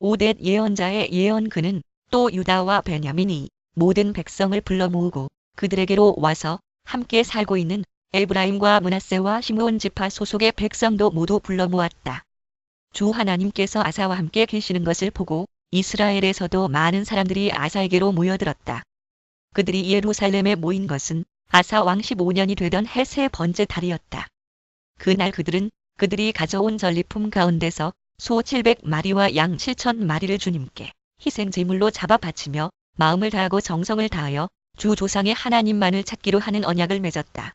오뎃 예언자의 예언. 그는 또 유다와 베냐민이 모든 백성을 불러 모으고 그들에게로 와서 함께 살고 있는 에브라임과 므낫세와 시므온 지파 소속의 백성도 모두 불러 모았다. 주 하나님께서 아사와 함께 계시는 것을 보고 이스라엘에서도 많은 사람들이 아사에게로 모여들었다. 그들이 예루살렘에 모인 것은 아사 왕 15년이 되던 해 세 번째 달이었다. 그날 그들은 그들이 가져온 전리품 가운데서 소 700마리와 양 7,000마리를 주님께 희생 제물로 잡아 바치며 마음을 다하고 정성을 다하여 주 조상의 하나님만을 찾기로 하는 언약을 맺었다.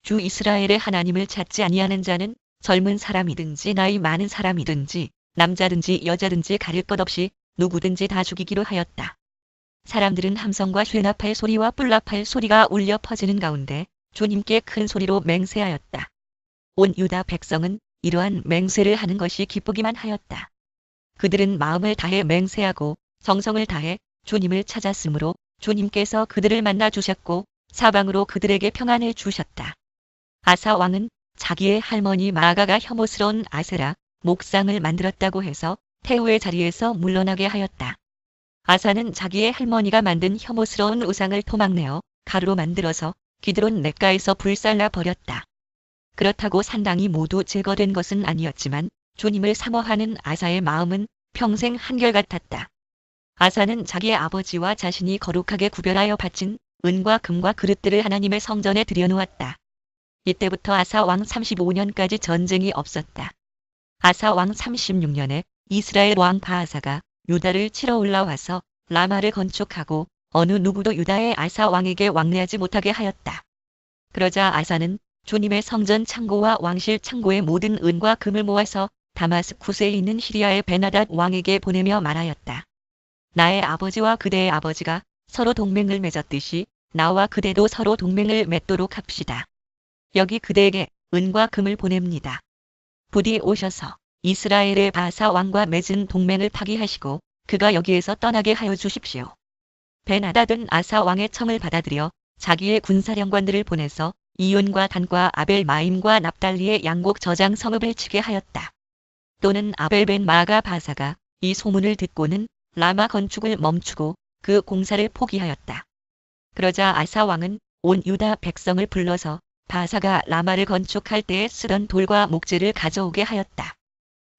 주 이스라엘의 하나님을 찾지 아니하는 자는 젊은 사람이든지 나이 많은 사람이든지 남자든지 여자든지 가릴 것 없이 누구든지 다 죽이기로 하였다. 사람들은 함성과 쇠나팔 소리와 뿔나팔 소리가 울려 퍼지는 가운데 주님께 큰 소리로 맹세하였다. 온 유다 백성은 이러한 맹세를 하는 것이 기쁘기만 하였다. 그들은 마음을 다해 맹세하고 정성을 다해 주님을 찾았으므로 주님께서 그들을 만나 주셨고 사방으로 그들에게 평안을 주셨다. 아사 왕은 자기의 할머니 마아가가 혐오스러운 아세라 목상을 만들었다고 해서 태후의 자리에서 물러나게 하였다. 아사는 자기의 할머니가 만든 혐오스러운 우상을 토막내어 가루로 만들어서 기드론 냇가에서 불살라 버렸다. 그렇다고 산당이 모두 제거된 것은 아니었지만 주님을 사모하는 아사의 마음은 평생 한결같았다. 아사는 자기의 아버지와 자신이 거룩하게 구별하여 바친 은과 금과 그릇들을 하나님의 성전에 들여놓았다. 이때부터 아사 왕 35년까지 전쟁이 없었다. 아사 왕 36년에 이스라엘 왕 바아사가 유다를 치러 올라와서 라마를 건축하고 어느 누구도 유다의 아사 왕에게 왕래하지 못하게 하였다. 그러자 아사는 주님의 성전 창고와 왕실 창고의 모든 은과 금을 모아서 다마스쿠스에 있는 시리아의 베나닷 왕에게 보내며 말하였다. 나의 아버지와 그대의 아버지가 서로 동맹을 맺었듯이 나와 그대도 서로 동맹을 맺도록 합시다. 여기 그대에게 은과 금을 보냅니다. 부디 오셔서 이스라엘의 바사 왕과 맺은 동맹을 파기하시고 그가 여기에서 떠나게 하여 주십시오. 베나닷은 아사 왕의 청을 받아들여 자기의 군사령관들을 보내서 이온과 단과 아벨 마임과 납달리의 양곡 저장 성읍을 치게 하였다. 또는 아벨 벤 마아가 바사가 이 소문을 듣고는 라마 건축을 멈추고 그 공사를 포기하였다. 그러자 아사 왕은 온 유다 백성을 불러서 바사가 라마를 건축할 때에 쓰던 돌과 목재를 가져오게 하였다.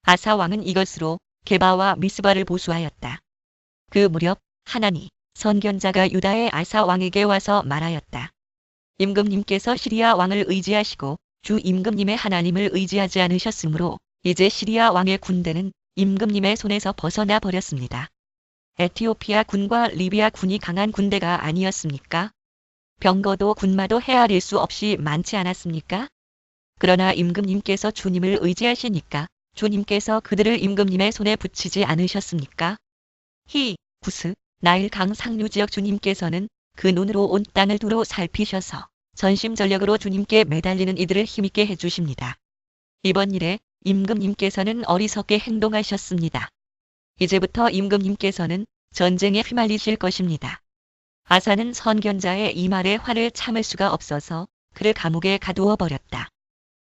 아사 왕은 이것으로 게바와 미스바를 보수하였다. 그 무렵 하나니 선견자가 유다의 아사 왕에게 와서 말하였다. 임금님께서 시리아 왕을 의지하시고 주 임금님의 하나님을 의지하지 않으셨으므로 이제 시리아 왕의 군대는 임금님의 손에서 벗어나 버렸습니다. 에티오피아 군과 리비아 군이 강한 군대가 아니었습니까? 병거도 군마도 헤아릴 수 없이 많지 않았습니까? 그러나 임금님께서 주님을 의지하시니까 주님께서 그들을 임금님의 손에 붙이지 않으셨습니까? 구스, 나일 강 상류 지역 주님께서는 그 눈으로 온 땅을 두루 살피셔서 전심전력으로 주님께 매달리는 이들을 힘있게 해주십니다. 이번 일에 임금님께서는 어리석게 행동하셨습니다. 이제부터 임금님께서는 전쟁에 휘말리실 것입니다. 아사는 선견자의 이 말에 화를 참을 수가 없어서 그를 감옥에 가두어 버렸다.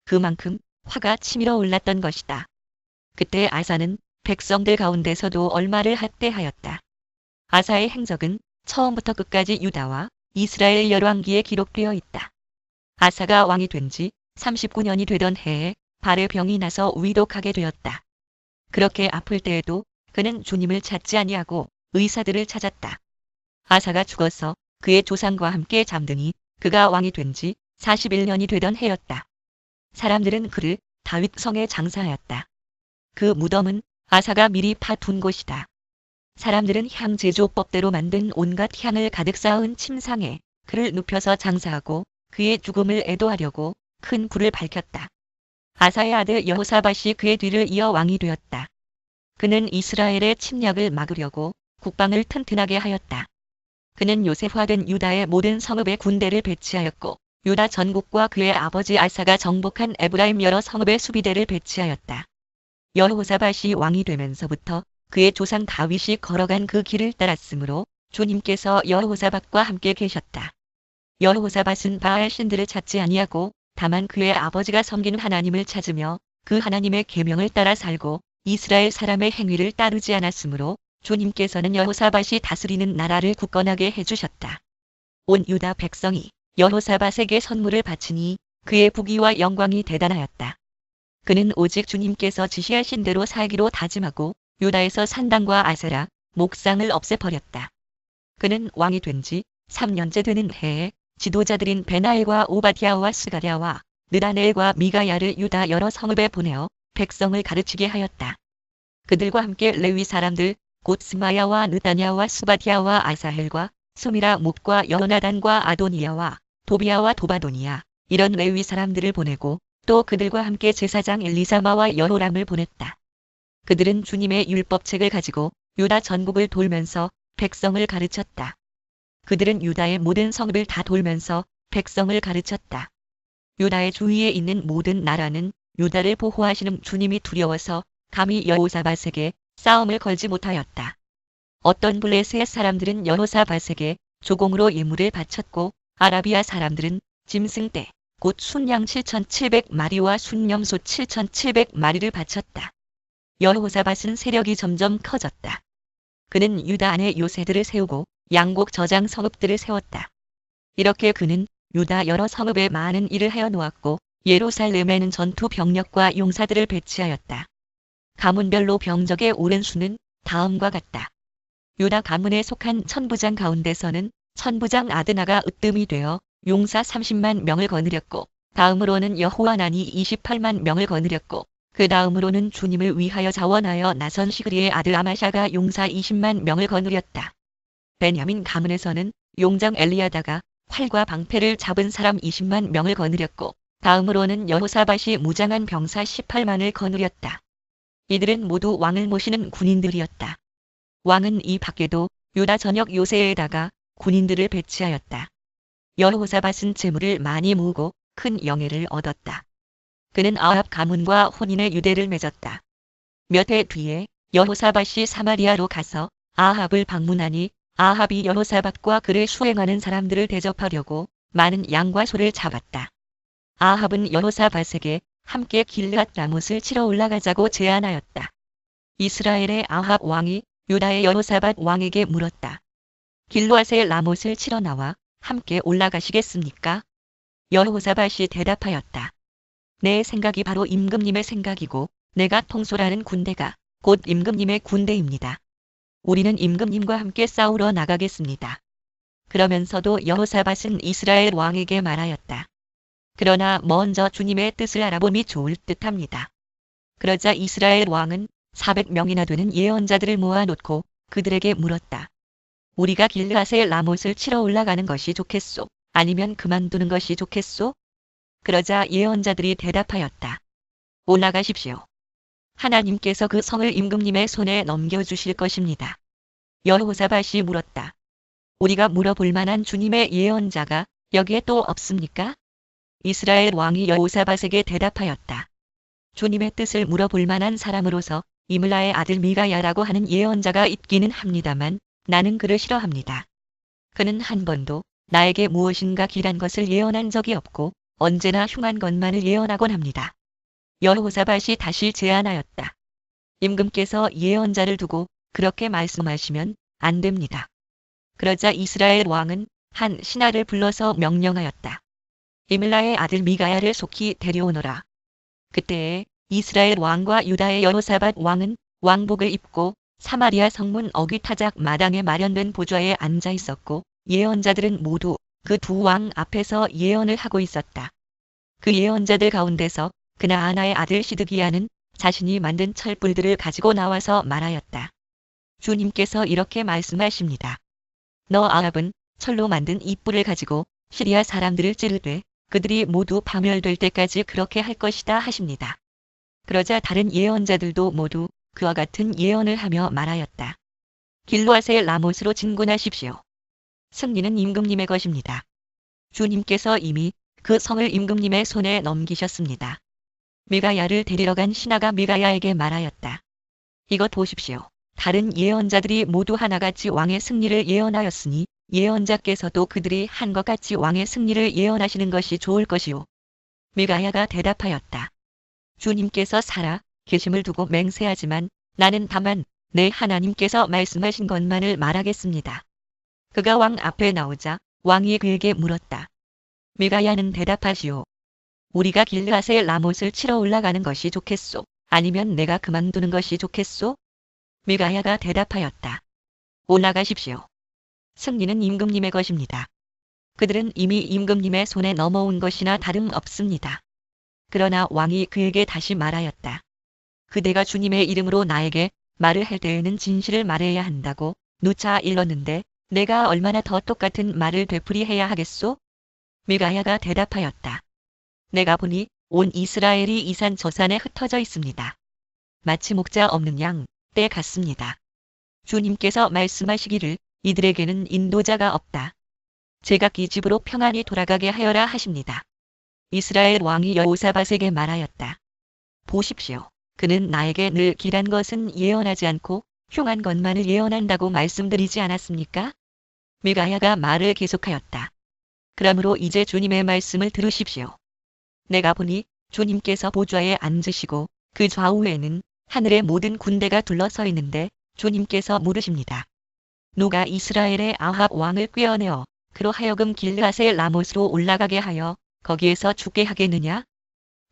그만큼 화가 치밀어 올랐던 것이다. 그때 아사는 백성들 가운데서도 얼마를 학대하였다. 아사의 행적은 처음부터 끝까지 유다와 이스라엘 열왕기에 기록되어 있다. 아사가 왕이 된 지 39년이 되던 해에 발에 병이 나서 위독하게 되었다. 그렇게 아플 때에도 그는 주님을 찾지 아니하고 의사들을 찾았다. 아사가 죽어서 그의 조상과 함께 잠드니 그가 왕이 된 지 41년이 되던 해였다. 사람들은 그를 다윗 성에 장사하였다. 그 무덤은 아사가 미리 파둔 곳이다. 사람들은 향 제조법대로 만든 온갖 향을 가득 쌓은 침상에 그를 눕혀서 장사하고 그의 죽음을 애도하려고 큰 불을 밝혔다. 아사의 아들 여호사밧이 그의 뒤를 이어 왕이 되었다. 그는 이스라엘의 침략을 막으려고 국방을 튼튼하게 하였다. 그는 요셉화된 유다의 모든 성읍에 군대를 배치하였고 유다 전국과 그의 아버지 아사가 정복한 에브라임 여러 성읍에 수비대를 배치하였다. 여호사밧이 왕이 되면서부터 그의 조상 다윗이 걸어간 그 길을 따랐으므로 주님께서 여호사밧과 함께 계셨다. 여호사밧은 바알 신들을 찾지 아니하고 다만 그의 아버지가 섬기는 하나님을 찾으며 그 하나님의 계명을 따라 살고 이스라엘 사람의 행위를 따르지 않았으므로 주님께서는 여호사밧이 다스리는 나라를 굳건하게 해주셨다. 온 유다 백성이 여호사밧에게 선물을 바치니 그의 부귀와 영광이 대단하였다. 그는 오직 주님께서 지시하신 대로 살기로 다짐하고 유다에서 산당과 아세라, 목상을 없애버렸다. 그는 왕이 된 지 3년째 되는 해에 지도자들인 베나엘과 오바댜와 스가랴와 느다넬과 미가야를 유다 여러 성읍에 보내어 백성을 가르치게 하였다. 그들과 함께 레위 사람들 곧 스마야와 느다냐와 스바디아와 아사헬과 수미라 묵과 여호나단과 아도니야와 도비야와 도바도니야 이런 레위 사람들을 보내고 또 그들과 함께 제사장 엘리사마와 여호람을 보냈다. 그들은 주님의 율법책을 가지고 유다 전국을 돌면서 백성을 가르쳤다. 그들은 유다의 모든 성읍을 다 돌면서 백성을 가르쳤다. 유다의 주위에 있는 모든 나라는 유다를 보호하시는 주님이 두려워서 감히 여호사밧에게 싸움을 걸지 못하였다. 어떤 블레셋 사람들은 여호사밧에게 조공으로 예물을 바쳤고 아라비아 사람들은 짐승떼 곧 순양 7,700마리와 순염소 7,700마리를 바쳤다. 여호사밧은 세력이 점점 커졌다. 그는 유다 안에 요새들을 세우고 양곡 저장 성읍들을 세웠다. 이렇게 그는 유다 여러 성읍에 많은 일을 하여 놓았고 예루살렘에는 전투 병력과 용사들을 배치하였다. 가문별로 병적의 오른 수는 다음과 같다. 유다 가문에 속한 천부장 가운데서는 천부장 아드나가 으뜸이 되어 용사 30만 명을 거느렸고 다음으로는 여호하난이 28만 명을 거느렸고 그 다음으로는 주님을 위하여 자원하여 나선 시그리의 아들 아마샤가 용사 20만 명을 거느렸다. 베냐민 가문에서는 용장 엘리야다가 활과 방패를 잡은 사람 20만 명을 거느렸고 다음으로는 여호사밧이 무장한 병사 18만을 거느렸다. 이들은 모두 왕을 모시는 군인들이었다. 왕은 이 밖에도 유다 전역 요새에다가 군인들을 배치하였다. 여호사밧은 재물을 많이 모으고 큰 영예를 얻었다. 그는 아합 가문과 혼인의 유대를 맺었다. 몇 해 뒤에 여호사밧이 사마리아로 가서 아합을 방문하니 아합이 여호사밧과 그를 수행하는 사람들을 대접하려고 많은 양과 소를 잡았다. 아합은 여호사밧에게 함께 길앗 라못을 치러 올라가자고 제안하였다. 이스라엘의 아합 왕이 유다의 여호사밧 왕에게 물었다. 길앗의 라못을 치러 나와 함께 올라가시겠습니까? 여호사밧이 대답하였다. 내 생각이 바로 임금님의 생각이고 내가 통솔하는 군대가 곧 임금님의 군대입니다. 우리는 임금님과 함께 싸우러 나가겠습니다. 그러면서도 여호사밧은 이스라엘 왕에게 말하였다. 그러나 먼저 주님의 뜻을 알아봄이 좋을 듯합니다. 그러자 이스라엘 왕은 400명이나 되는 예언자들을 모아놓고 그들에게 물었다. 우리가 길앗의 라못을 치러 올라가는 것이 좋겠소? 아니면 그만두는 것이 좋겠소? 그러자 예언자들이 대답하였다. 올라가십시오. 하나님께서 그 성을 임금님의 손에 넘겨주실 것입니다. 여호사밧이 물었다. 우리가 물어볼 만한 주님의 예언자가 여기에 또 없습니까? 이스라엘 왕이 여호사밧에게 대답하였다. 주님의 뜻을 물어볼 만한 사람으로서 이물라의 아들 미가야라고 하는 예언자가 있기는 합니다만 나는 그를 싫어합니다. 그는 한 번도 나에게 무엇인가 길한 것을 예언한 적이 없고 언제나 흉한 것만을 예언하곤 합니다. 여호사밧이 다시 제안하였다. 임금께서 예언자를 두고 그렇게 말씀하시면 안 됩니다. 그러자 이스라엘 왕은 한 신하를 불러서 명령하였다. 이물라의 아들 미가야를 속히 데려오너라. 그때에 이스라엘 왕과 유다의 여호사밧 왕은 왕복을 입고 사마리아 성문 어귀타작 마당에 마련된 보좌에 앉아 있었고 예언자들은 모두 그 두 왕 앞에서 예언을 하고 있었다. 그 예언자들 가운데서 그나아나의 아들 시드기야는 자신이 만든 철불들을 가지고 나와서 말하였다. 주님께서 이렇게 말씀하십니다. 너 아합은 철로 만든 이 뿔을 가지고 시리아 사람들을 찌르되 그들이 모두 파멸될 때까지 그렇게 할 것이다 하십니다. 그러자 다른 예언자들도 모두 그와 같은 예언을 하며 말하였다. 길르앗의 라못으로 진군하십시오. 승리는 임금님의 것입니다. 주님께서 이미 그 성을 임금님의 손에 넘기셨습니다. 미가야를 데리러 간 신하가 미가야에게 말하였다. 이것 보십시오. 다른 예언자들이 모두 하나같이 왕의 승리를 예언하였으니 예언자께서도 그들이 한 것 같이 왕의 승리를 예언하시는 것이 좋을 것이요. 미가야가 대답하였다. 주님께서 살아 계심을 두고 맹세하지만 나는 다만 내 하나님께서 말씀하신 것만을 말하겠습니다. 그가 왕 앞에 나오자 왕이 그에게 물었다. 미가야는 대답하시오. 우리가 길르앗의 라못을 치러 올라가는 것이 좋겠소? 아니면 내가 그만두는 것이 좋겠소? 미가야가 대답하였다. 올라가십시오. 승리는 임금님의 것입니다. 그들은 이미 임금님의 손에 넘어온 것이나 다름없습니다. 그러나 왕이 그에게 다시 말하였다. 그대가 주님의 이름으로 나에게 말을 할 때에는 진실을 말해야 한다고 누차 일렀는데 내가 얼마나 더 똑같은 말을 되풀이해야 하겠소? 미가야가 대답하였다. 내가 보니 온 이스라엘이 이 산 저 산에 흩어져 있습니다. 마치 목자 없는 양, 때 같습니다. 주님께서 말씀하시기를 이들에게는 인도자가 없다. 제각기 집으로 평안히 돌아가게 하여라 하십니다. 이스라엘 왕이 여호사밧에게 말하였다. 보십시오. 그는 나에게 늘 길한 것은 예언하지 않고 흉한 것만을 예언한다고 말씀드리지 않았습니까? 미가야가 말을 계속하였다. 그러므로 이제 주님의 말씀을 들으십시오. 내가 보니 주님께서 보좌에 앉으시고 그 좌우에는 하늘의 모든 군대가 둘러서 있는데 주님께서 물으십니다. 누가 이스라엘의 아합 왕을 꾀어내어 그로 하여금 길르앗의 라못으로 올라가게 하여 거기에서 죽게 하겠느냐?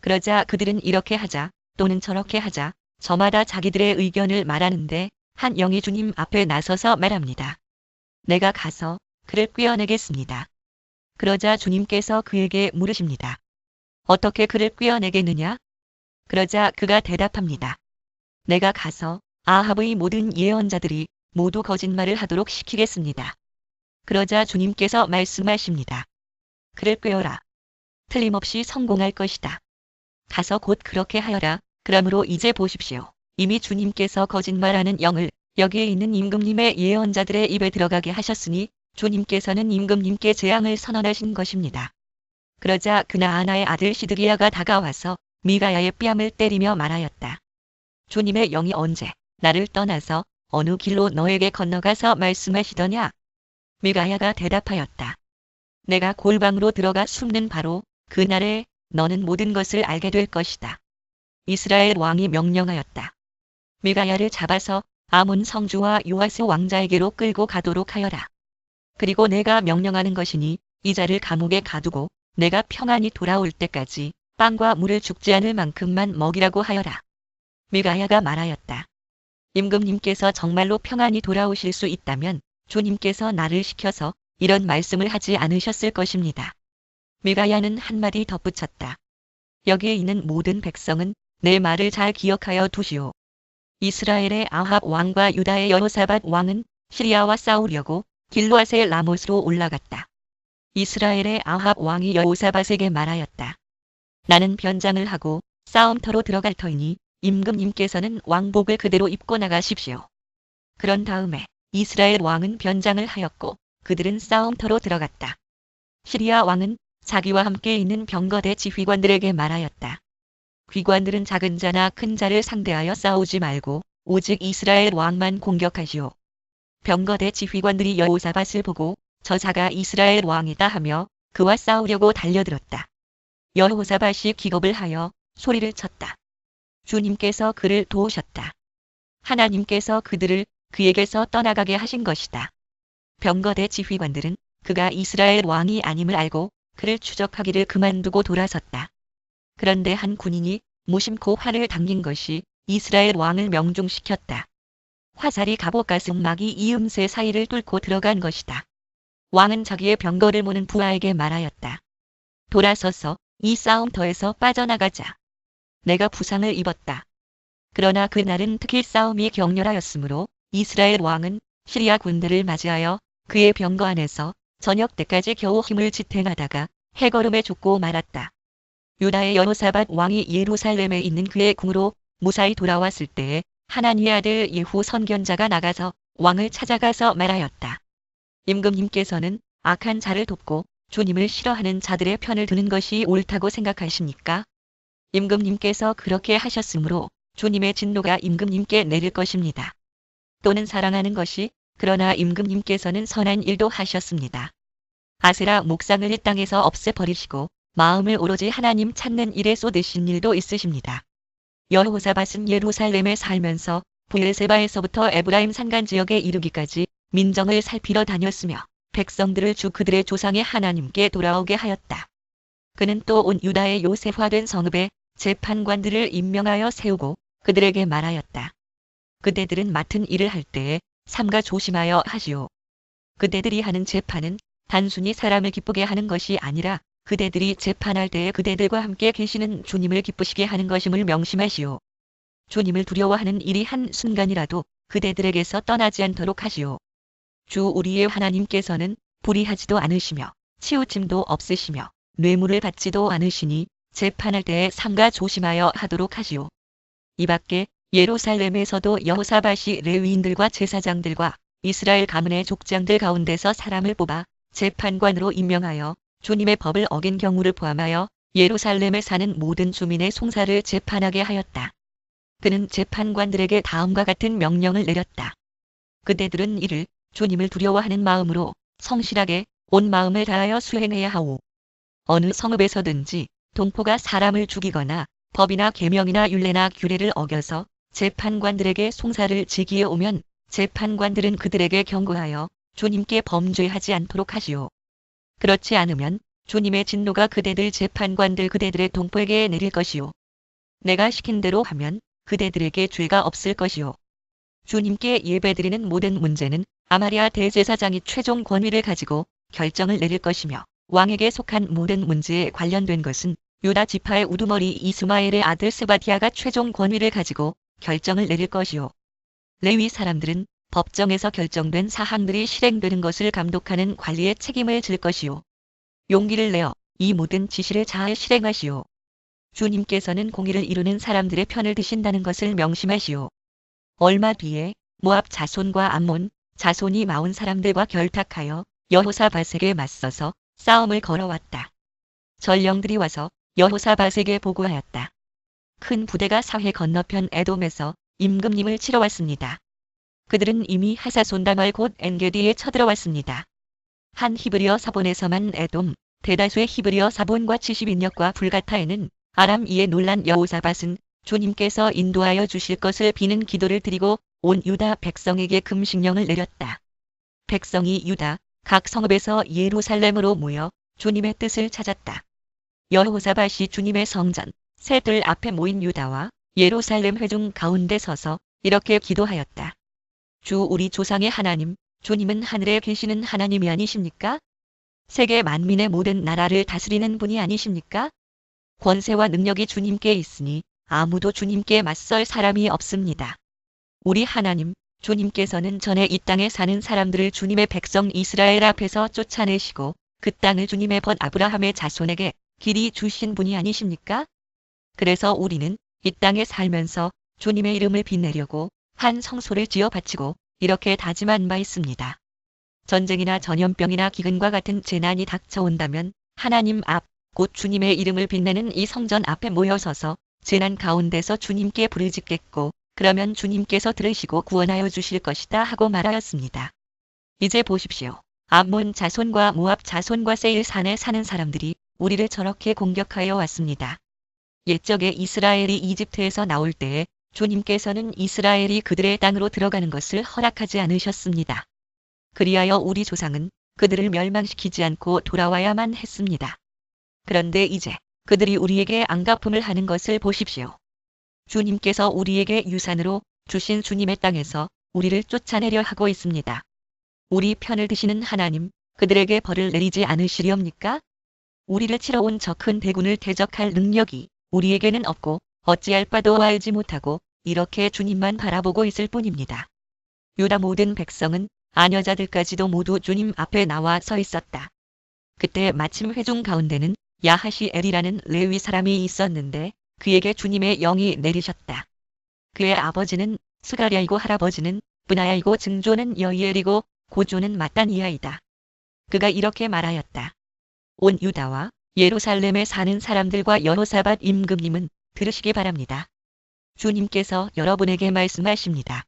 그러자 그들은 이렇게 하자 또는 저렇게 하자 저마다 자기들의 의견을 말하는데 한 영이 주님 앞에 나서서 말합니다. 내가 가서 그를 꾀어내겠습니다. 그러자 주님께서 그에게 물으십니다. 어떻게 그를 꾀어내겠느냐? 그러자 그가 대답합니다. 내가 가서 아합의 모든 예언자들이 모두 거짓말을 하도록 시키겠습니다. 그러자 주님께서 말씀하십니다. 그를 꾀어라. 틀림없이 성공할 것이다. 가서 곧 그렇게 하여라. 그러므로 이제 보십시오. 이미 주님께서 거짓말하는 영을 여기에 있는 임금님의 예언자들의 입에 들어가게 하셨으니 주님께서는 임금님께 재앙을 선언하신 것입니다. 그러자 그나아나의 아들 시드기야가 다가와서 미가야의 뺨을 때리며 말하였다. 주님의 영이 언제 나를 떠나서 어느 길로 너에게 건너가서 말씀하시더냐? 미가야가 대답하였다. 내가 골방으로 들어가 숨는 바로 그날에 너는 모든 것을 알게 될 것이다. 이스라엘 왕이 명령하였다. 미가야를 잡아서 아몬 성주와 요아스 왕자에게로 끌고 가도록 하여라. 그리고 내가 명령하는 것이니 이 자를 감옥에 가두고 내가 평안히 돌아올 때까지 빵과 물을 죽지 않을 만큼만 먹이라고 하여라. 미가야가 말하였다. 임금님께서 정말로 평안히 돌아오실 수 있다면 주님께서 나를 시켜서 이런 말씀을 하지 않으셨을 것입니다. 미가야는 한마디 덧붙였다. 여기에 있는 모든 백성은 내 말을 잘 기억하여 두시오. 이스라엘의 아합 왕과 유다의 여호사밧 왕은 시리아와 싸우려고 길르앗의 라못으로 올라갔다. 이스라엘의 아합 왕이 여호사밧에게 말하였다. 나는 변장을 하고 싸움터로 들어갈 터이니 임금님께서는 왕복을 그대로 입고 나가십시오. 그런 다음에 이스라엘 왕은 변장을 하였고 그들은 싸움터로 들어갔다. 시리아 왕은 자기와 함께 있는 병거대 지휘관들에게 말하였다. 귀관들은 작은 자나 큰 자를 상대하여 싸우지 말고 오직 이스라엘 왕만 공격하시오. 병거대 지휘관들이 여호사밧을 보고 저 자가 이스라엘 왕이다 하며 그와 싸우려고 달려들었다. 여호사밧이 기겁을 하여 소리를 쳤다. 주님께서 그를 도우셨다. 하나님께서 그들을 그에게서 떠나가게 하신 것이다. 병거대 지휘관들은 그가 이스라엘 왕이 아님을 알고 그를 추적하기를 그만두고 돌아섰다. 그런데 한 군인이 무심코 활을 당긴 것이 이스라엘 왕을 명중시켰다. 화살이 갑옷 가슴막이 이음새 사이를 뚫고 들어간 것이다. 왕은 자기의 병거를 모는 부하에게 말하였다. 돌아서서 이 싸움터에서 빠져나가자. 내가 부상을 입었다. 그러나 그날은 특히 싸움이 격렬하였으므로 이스라엘 왕은 시리아 군대를 맞이하여 그의 병거 안에서 저녁 때까지 겨우 힘을 지탱하다가 해걸음에 죽고 말았다. 유다의 여호사밧 왕이 예루살렘에 있는 그의 궁으로 무사히 돌아왔을 때에 하나니의 아들 예후 선견자가 나가서 왕을 찾아가서 말하였다. 임금님께서는 악한 자를 돕고 주님을 싫어하는 자들의 편을 드는 것이 옳다고 생각하십니까? 임금님께서 그렇게 하셨으므로 주님의 진노가 임금님께 내릴 것입니다. 또는 사랑하는 것이 그러나 임금님께서는 선한 일도 하셨습니다. 아세라 목상을 이 땅에서 없애버리시고 마음을 오로지 하나님 찾는 일에 쏟으신 일도 있으십니다. 여호사밧은 예루살렘에 살면서 브엘세바에서부터 에브라임 산간 지역에 이르기까지 민정을 살피러 다녔으며 백성들을 주 그들의 조상의 하나님께 돌아오게 하였다. 그는 또 온 유다의 요새화된 성읍에 재판관들을 임명하여 세우고 그들에게 말하였다. 그대들은 맡은 일을 할 때에 삼가 조심하여 하시오. 그대들이 하는 재판은 단순히 사람을 기쁘게 하는 것이 아니라 그대들이 재판할 때에 그대들과 함께 계시는 주님을 기쁘시게 하는 것임을 명심하시오. 주님을 두려워하는 일이 한 순간이라도 그대들에게서 떠나지 않도록 하시오. 주 우리의 하나님께서는 불의하지도 않으시며 치우침도 없으시며 뇌물을 받지도 않으시니 재판할 때에 삼가 조심하여 하도록 하시오. 이 밖에 예루살렘에서도 여호사밧이 레위인들과 제사장들과 이스라엘 가문의 족장들 가운데서 사람을 뽑아 재판관으로 임명하여 주님의 법을 어긴 경우를 포함하여 예루살렘에 사는 모든 주민의 송사를 재판하게 하였다. 그는 재판관들에게 다음과 같은 명령을 내렸다. 그대들은 이를 주님을 두려워하는 마음으로 성실하게 온 마음을 다하여 수행해야 하오. 어느 성읍에서든지 동포가 사람을 죽이거나 법이나 계명이나 율례나 규례를 어겨서 재판관들에게 송사를 지기에 오면 재판관들은 그들에게 경고하여 주님께 범죄하지 않도록 하시오. 그렇지 않으면 주님의 진노가 그대들 재판관들 그대들의 동포에게 내릴 것이오. 내가 시킨 대로 하면 그대들에게 죄가 없을 것이오. 주님께 예배드리는 모든 문제는 아마리아 대제사장이 최종 권위를 가지고 결정을 내릴 것이며 왕에게 속한 모든 문제에 관련된 것은 유다 지파의 우두머리 이스마엘의 아들 스바디아가 최종 권위를 가지고 결정을 내릴 것이오. 레위 사람들은 법정에서 결정된 사항들이 실행되는 것을 감독하는 관리의 책임을 질 것이오. 용기를 내어 이 모든 지시를 잘 실행하시오. 주님께서는 공의를 이루는 사람들의 편을 드신다는 것을 명심하시오. 얼마 뒤에 모압 자손과 암몬 자손이 마온 사람들과 결탁하여 여호사밧에게 맞서서 싸움을 걸어왔다. 전령들이 와서 여호사밧에게 보고하였다. 큰 부대가 사해 건너편 에돔에서 임금님을 치러 왔습니다. 그들은 이미 하사손다말 곧 엔게디에 쳐들어왔습니다. 한 히브리어 사본에서만 에돔, 대다수의 히브리어 사본과 70인역과 불가타에는 아람 이에 놀란 여호사밧은 주님께서 인도하여 주실 것을 비는 기도를 드리고 온 유다 백성에게 금식령을 내렸다. 백성이 유다 각 성읍에서 예루살렘으로 모여 주님의 뜻을 찾았다. 여호사밧이 주님의 성전, 새 뜰 앞에 모인 유다와 예루살렘 회중 가운데 서서 이렇게 기도하였다. 주 우리 조상의 하나님, 주님은 하늘에 계시는 하나님이 아니십니까? 세계 만민의 모든 나라를 다스리는 분이 아니십니까? 권세와 능력이 주님께 있으니 아무도 주님께 맞설 사람이 없습니다. 우리 하나님, 주님께서는 전에 이 땅에 사는 사람들을 주님의 백성 이스라엘 앞에서 쫓아내시고 그 땅을 주님의 벗 아브라함의 자손에게 길이 주신 분이 아니십니까? 그래서 우리는 이 땅에 살면서 주님의 이름을 빛내려고 한 성소를 지어 바치고 이렇게 다짐한 바 있습니다. 전쟁이나 전염병이나 기근과 같은 재난이 닥쳐온다면 하나님 앞, 곧 주님의 이름을 빛내는 이 성전 앞에 모여서서 재난 가운데서 주님께 부르짖겠고 그러면 주님께서 들으시고 구원하여 주실 것이다 하고 말하였습니다. 이제 보십시오. 암몬 자손과 모압 자손과 세일 산에 사는 사람들이 우리를 저렇게 공격하여 왔습니다. 옛적에 이스라엘이 이집트에서 나올 때에 주님께서는 이스라엘이 그들의 땅으로 들어가는 것을 허락하지 않으셨습니다. 그리하여 우리 조상은 그들을 멸망시키지 않고 돌아와야만 했습니다. 그런데 이제 그들이 우리에게 안갚음을 하는 것을 보십시오. 주님께서 우리에게 유산으로 주신 주님의 땅에서 우리를 쫓아내려 하고 있습니다. 우리 편을 드시는 하나님, 그들에게 벌을 내리지 않으시렵니까? 우리를 치러 온 저 큰 대군을 대적할 능력이 우리에게는 없고 어찌할 바도 알지 못하고 이렇게 주님만 바라보고 있을 뿐입니다. 유다 모든 백성은 아녀자들까지도 모두 주님 앞에 나와 서 있었다. 그때 마침 회중 가운데는 야하시엘이라는 레위 사람이 있었는데 그에게 주님의 영이 내리셨다. 그의 아버지는 스가랴이고 할아버지는 브나야이고 증조는 여이엘이고 고조는 마따니아이다. 그가 이렇게 말하였다. 온 유다와 예루살렘에 사는 사람들과 여호사밧 임금님은 들으시기 바랍니다. 주님께서 여러분에게 말씀하십니다.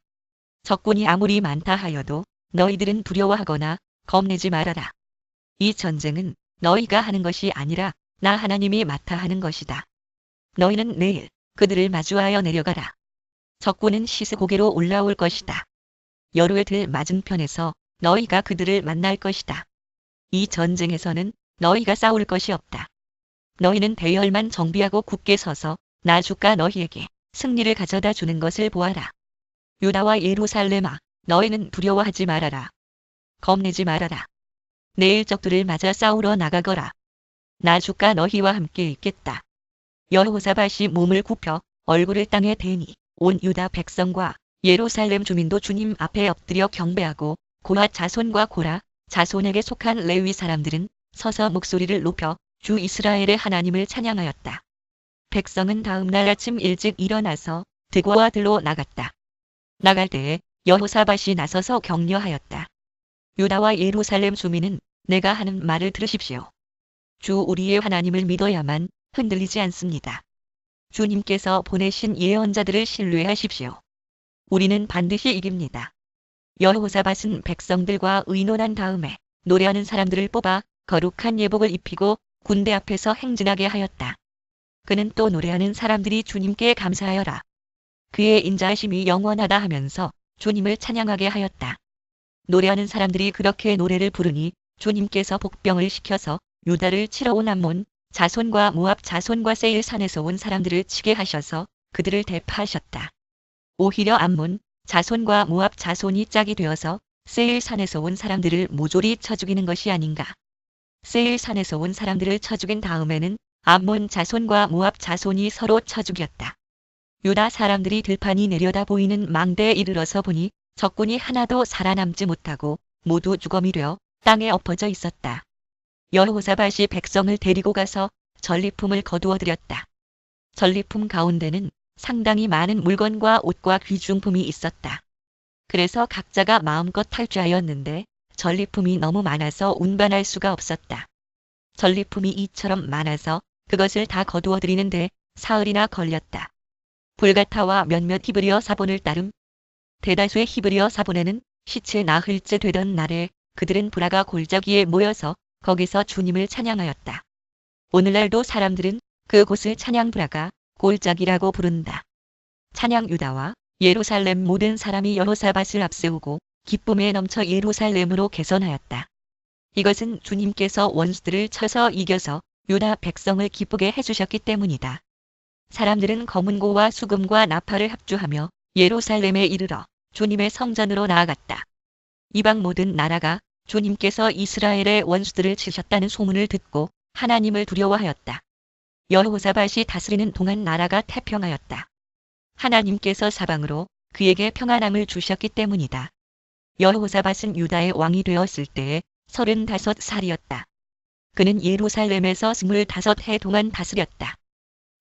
적군이 아무리 많다 하여도 너희들은 두려워하거나 겁내지 말아라. 이 전쟁은 너희가 하는 것이 아니라 나 하나님이 맡아 하는 것이다. 너희는 내일 그들을 마주하여 내려가라. 적군은 시스고개로 올라올 것이다. 여루의 들 맞은편에서 너희가 그들을 만날 것이다. 이 전쟁에서는 너희가 싸울 것이 없다. 너희는 대열만 정비하고 굳게 서서 나 주가 너희에게 승리를 가져다 주는 것을 보아라. 유다와 예루살렘아, 너희는 두려워하지 말아라. 겁내지 말아라. 내일 적들을 맞아 싸우러 나가거라. 나 주가 너희와 함께 있겠다. 여호사밧이 몸을 굽혀 얼굴을 땅에 대니 온 유다 백성과 예루살렘 주민도 주님 앞에 엎드려 경배하고 고핫 자손과 고라 자손에게 속한 레위 사람들은 서서 목소리를 높여 주 이스라엘의 하나님을 찬양하였다. 백성은 다음 날 아침 일찍 일어나서 드고와 들로 나갔다. 나갈 때에 여호사밧이 나서서 격려하였다. 유다와 예루살렘 주민은 내가 하는 말을 들으십시오. 주 우리의 하나님을 믿어야만 흔들리지 않습니다. 주님께서 보내신 예언자들을 신뢰하십시오. 우리는 반드시 이깁니다. 여호사밧은 백성들과 의논한 다음에 노래하는 사람들을 뽑아 거룩한 예복을 입히고 군대 앞에서 행진하게 하였다. 그는 또 노래하는 사람들이 주님께 감사하여라. 그의 인자하심이 영원하다 하면서 주님을 찬양하게 하였다. 노래하는 사람들이 그렇게 노래를 부르니 주님께서 복병을 시켜서 유다를 치러 온 암몬 자손과 모압 자손과 세일 산에서 온 사람들을 치게 하셔서 그들을 대파하셨다. 오히려 암몬 자손과 모압 자손이 짝이 되어서 세일 산에서 온 사람들을 모조리 쳐 죽이는 것이 아닌가. 세일 산에서 온 사람들을 쳐 죽인 다음에는 암몬 자손과 모압 자손이 서로 쳐 죽였다. 유다 사람들이 들판이 내려다 보이는 망대에 이르러서 보니 적군이 하나도 살아남지 못하고 모두 죽어미 되어 땅에 엎어져 있었다. 여호사밧이 백성을 데리고 가서 전리품을 거두어 드렸다. 전리품 가운데는 상당히 많은 물건과 옷과 귀중품이 있었다. 그래서 각자가 마음껏 탈주하였는데 전리품이 너무 많아서 운반할 수가 없었다. 전리품이 이처럼 많아서 그것을 다 거두어 드리는데 사흘이나 걸렸다. 불가타와 몇몇 히브리어 사본을 따름 대다수의 히브리어 사본에는 시체 나흘째 되던 날에 그들은 브라가 골짜기에 모여서 거기서 주님을 찬양하였다. 오늘날도 사람들은 그곳을 찬양 브라가 골짜기라고 부른다. 찬양 유다와 예루살렘 모든 사람이 여호사밧을 앞세우고 기쁨에 넘쳐 예루살렘으로 개선하였다. 이것은 주님께서 원수들을 쳐서 이겨서 유다 백성을 기쁘게 해주셨기 때문이다. 사람들은 검은고와 수금과 나팔을 합주하며 예루살렘에 이르러 주님의 성전으로 나아갔다. 이방 모든 나라가 주님께서 이스라엘의 원수들을 치셨다는 소문을 듣고 하나님을 두려워하였다. 여호사밧이 다스리는 동안 나라가 태평하였다. 하나님께서 사방으로 그에게 평안함을 주셨기 때문이다. 여호사밧은 유다의 왕이 되었을 때에 35살이었다. 그는 예루살렘에서 25해 동안 다스렸다.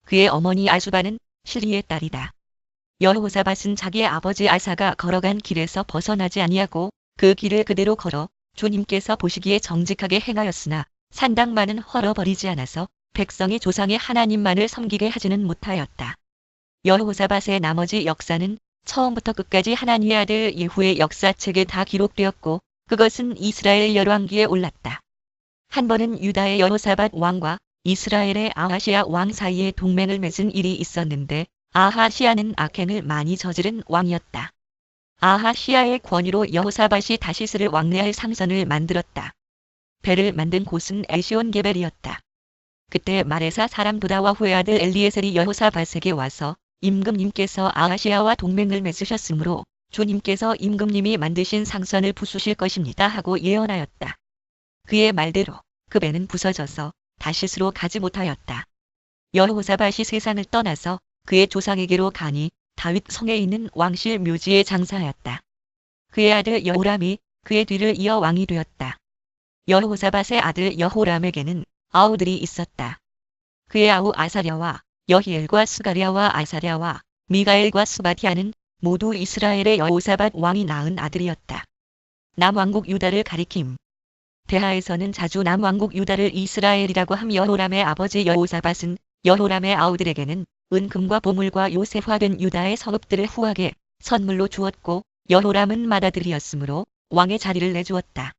그의 어머니 아수바는 시리의 딸이다. 여호사밧은 자기의 아버지 아사가 걸어간 길에서 벗어나지 아니하고 그 길을 그대로 걸어 주님께서 보시기에 정직하게 행하였으나 산당만은 헐어버리지 않아서 백성이 조상의 하나님만을 섬기게 하지는 못하였다. 여호사밧의 나머지 역사는 처음부터 끝까지 하나님의 아들 예후의 역사책에 다 기록되었고 그것은 이스라엘 열왕기에 올랐다. 한 번은 유다의 여호사밧 왕과 이스라엘의 아하시아 왕 사이에 동맹을 맺은 일이 있었는데 아하시아는 악행을 많이 저지른 왕이었다. 아하시아의 권위로 여호사밧이 다시스를 왕래할 상선을 만들었다. 배를 만든 곳은 에시온 게벨이었다. 그때 마레사 사람 도다와 후의 아들 엘리에셀이 여호사밧에게 와서 임금님께서 아하시야와 동맹을 맺으셨으므로 주님께서 임금님이 만드신 상선을 부수실 것입니다 하고 예언하였다. 그의 말대로 그 배는 부서져서 다시스로 가지 못하였다. 여호사밧이 세상을 떠나서 그의 조상에게로 가니 다윗 성에 있는 왕실 묘지에 장사하였다. 그의 아들 여호람이 그의 뒤를 이어 왕이 되었다. 여호사밧의 아들 여호람에게는 아우들이 있었다. 그의 아우 아사랴와 여히엘과 스가랴와 아사랴와 미가엘과 스바디아는 모두 이스라엘의 여호사밧 왕이 낳은 아들이었다. 남왕국 유다를 가리킴. 대하에서는 자주 남왕국 유다를 이스라엘이라고 함. 여호람의 아버지 여호사밧은 여호람의 아우들에게는 은금과 보물과 요새화된 유다의 성읍들을 후하게 선물로 주었고 여호람은 맏아들이었으므로 왕의 자리를 내주었다.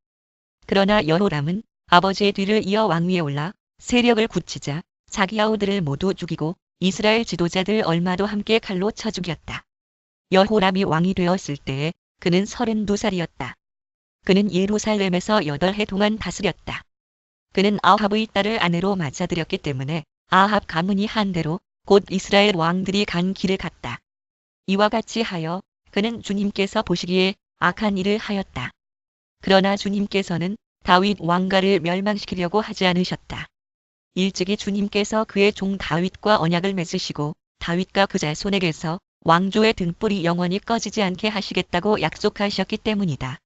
그러나 여호람은 아버지의 뒤를 이어 왕위에 올라 세력을 굳히자 자기 아우들을 모두 죽이고 이스라엘 지도자들 얼마도 함께 칼로 쳐 죽였다. 여호람이 왕이 되었을 때에 그는 32살이었다. 그는 예루살렘에서 8해 동안 다스렸다. 그는 아합의 딸을 아내로 맞아들였기 때문에 아합 가문이 한 대로 곧 이스라엘 왕들이 간 길을 갔다. 이와 같이 하여 그는 주님께서 보시기에 악한 일을 하였다. 그러나 주님께서는 다윗 왕가를 멸망시키려고 하지 않으셨다. 일찍이 주님께서 그의 종 다윗과 언약을 맺으시고 다윗과 그 자손에게서 왕조의 등불이 영원히 꺼지지 않게 하시겠다고 약속하셨기 때문이다.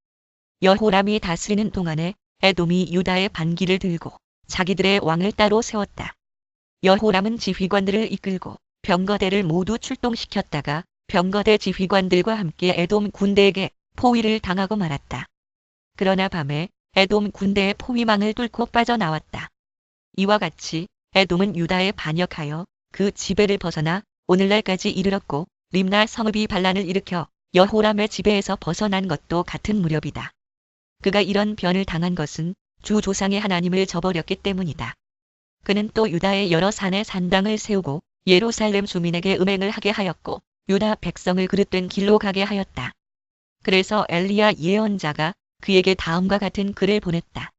여호람이 다스리는 동안에 에돔이 유다의 반기를 들고 자기들의 왕을 따로 세웠다. 여호람은 지휘관들을 이끌고 병거대를 모두 출동시켰다가 병거대 지휘관들과 함께 에돔 군대에게 포위를 당하고 말았다. 그러나 밤에 에돔 군대의 포위망을 뚫고 빠져나왔다. 이와 같이 에돔은 유다에 반역하여 그 지배를 벗어나 오늘날까지 이르렀고 림나 성읍이 반란을 일으켜 여호람의 지배에서 벗어난 것도 같은 무렵이다. 그가 이런 변을 당한 것은 주 조상의 하나님을 저버렸기 때문이다. 그는 또 유다의 여러 산에 산당을 세우고 예루살렘 주민에게 음행을 하게 하였고 유다 백성을 그릇된 길로 가게 하였다. 그래서 엘리야 예언자가 그에게 다음과 같은 글을 보냈다.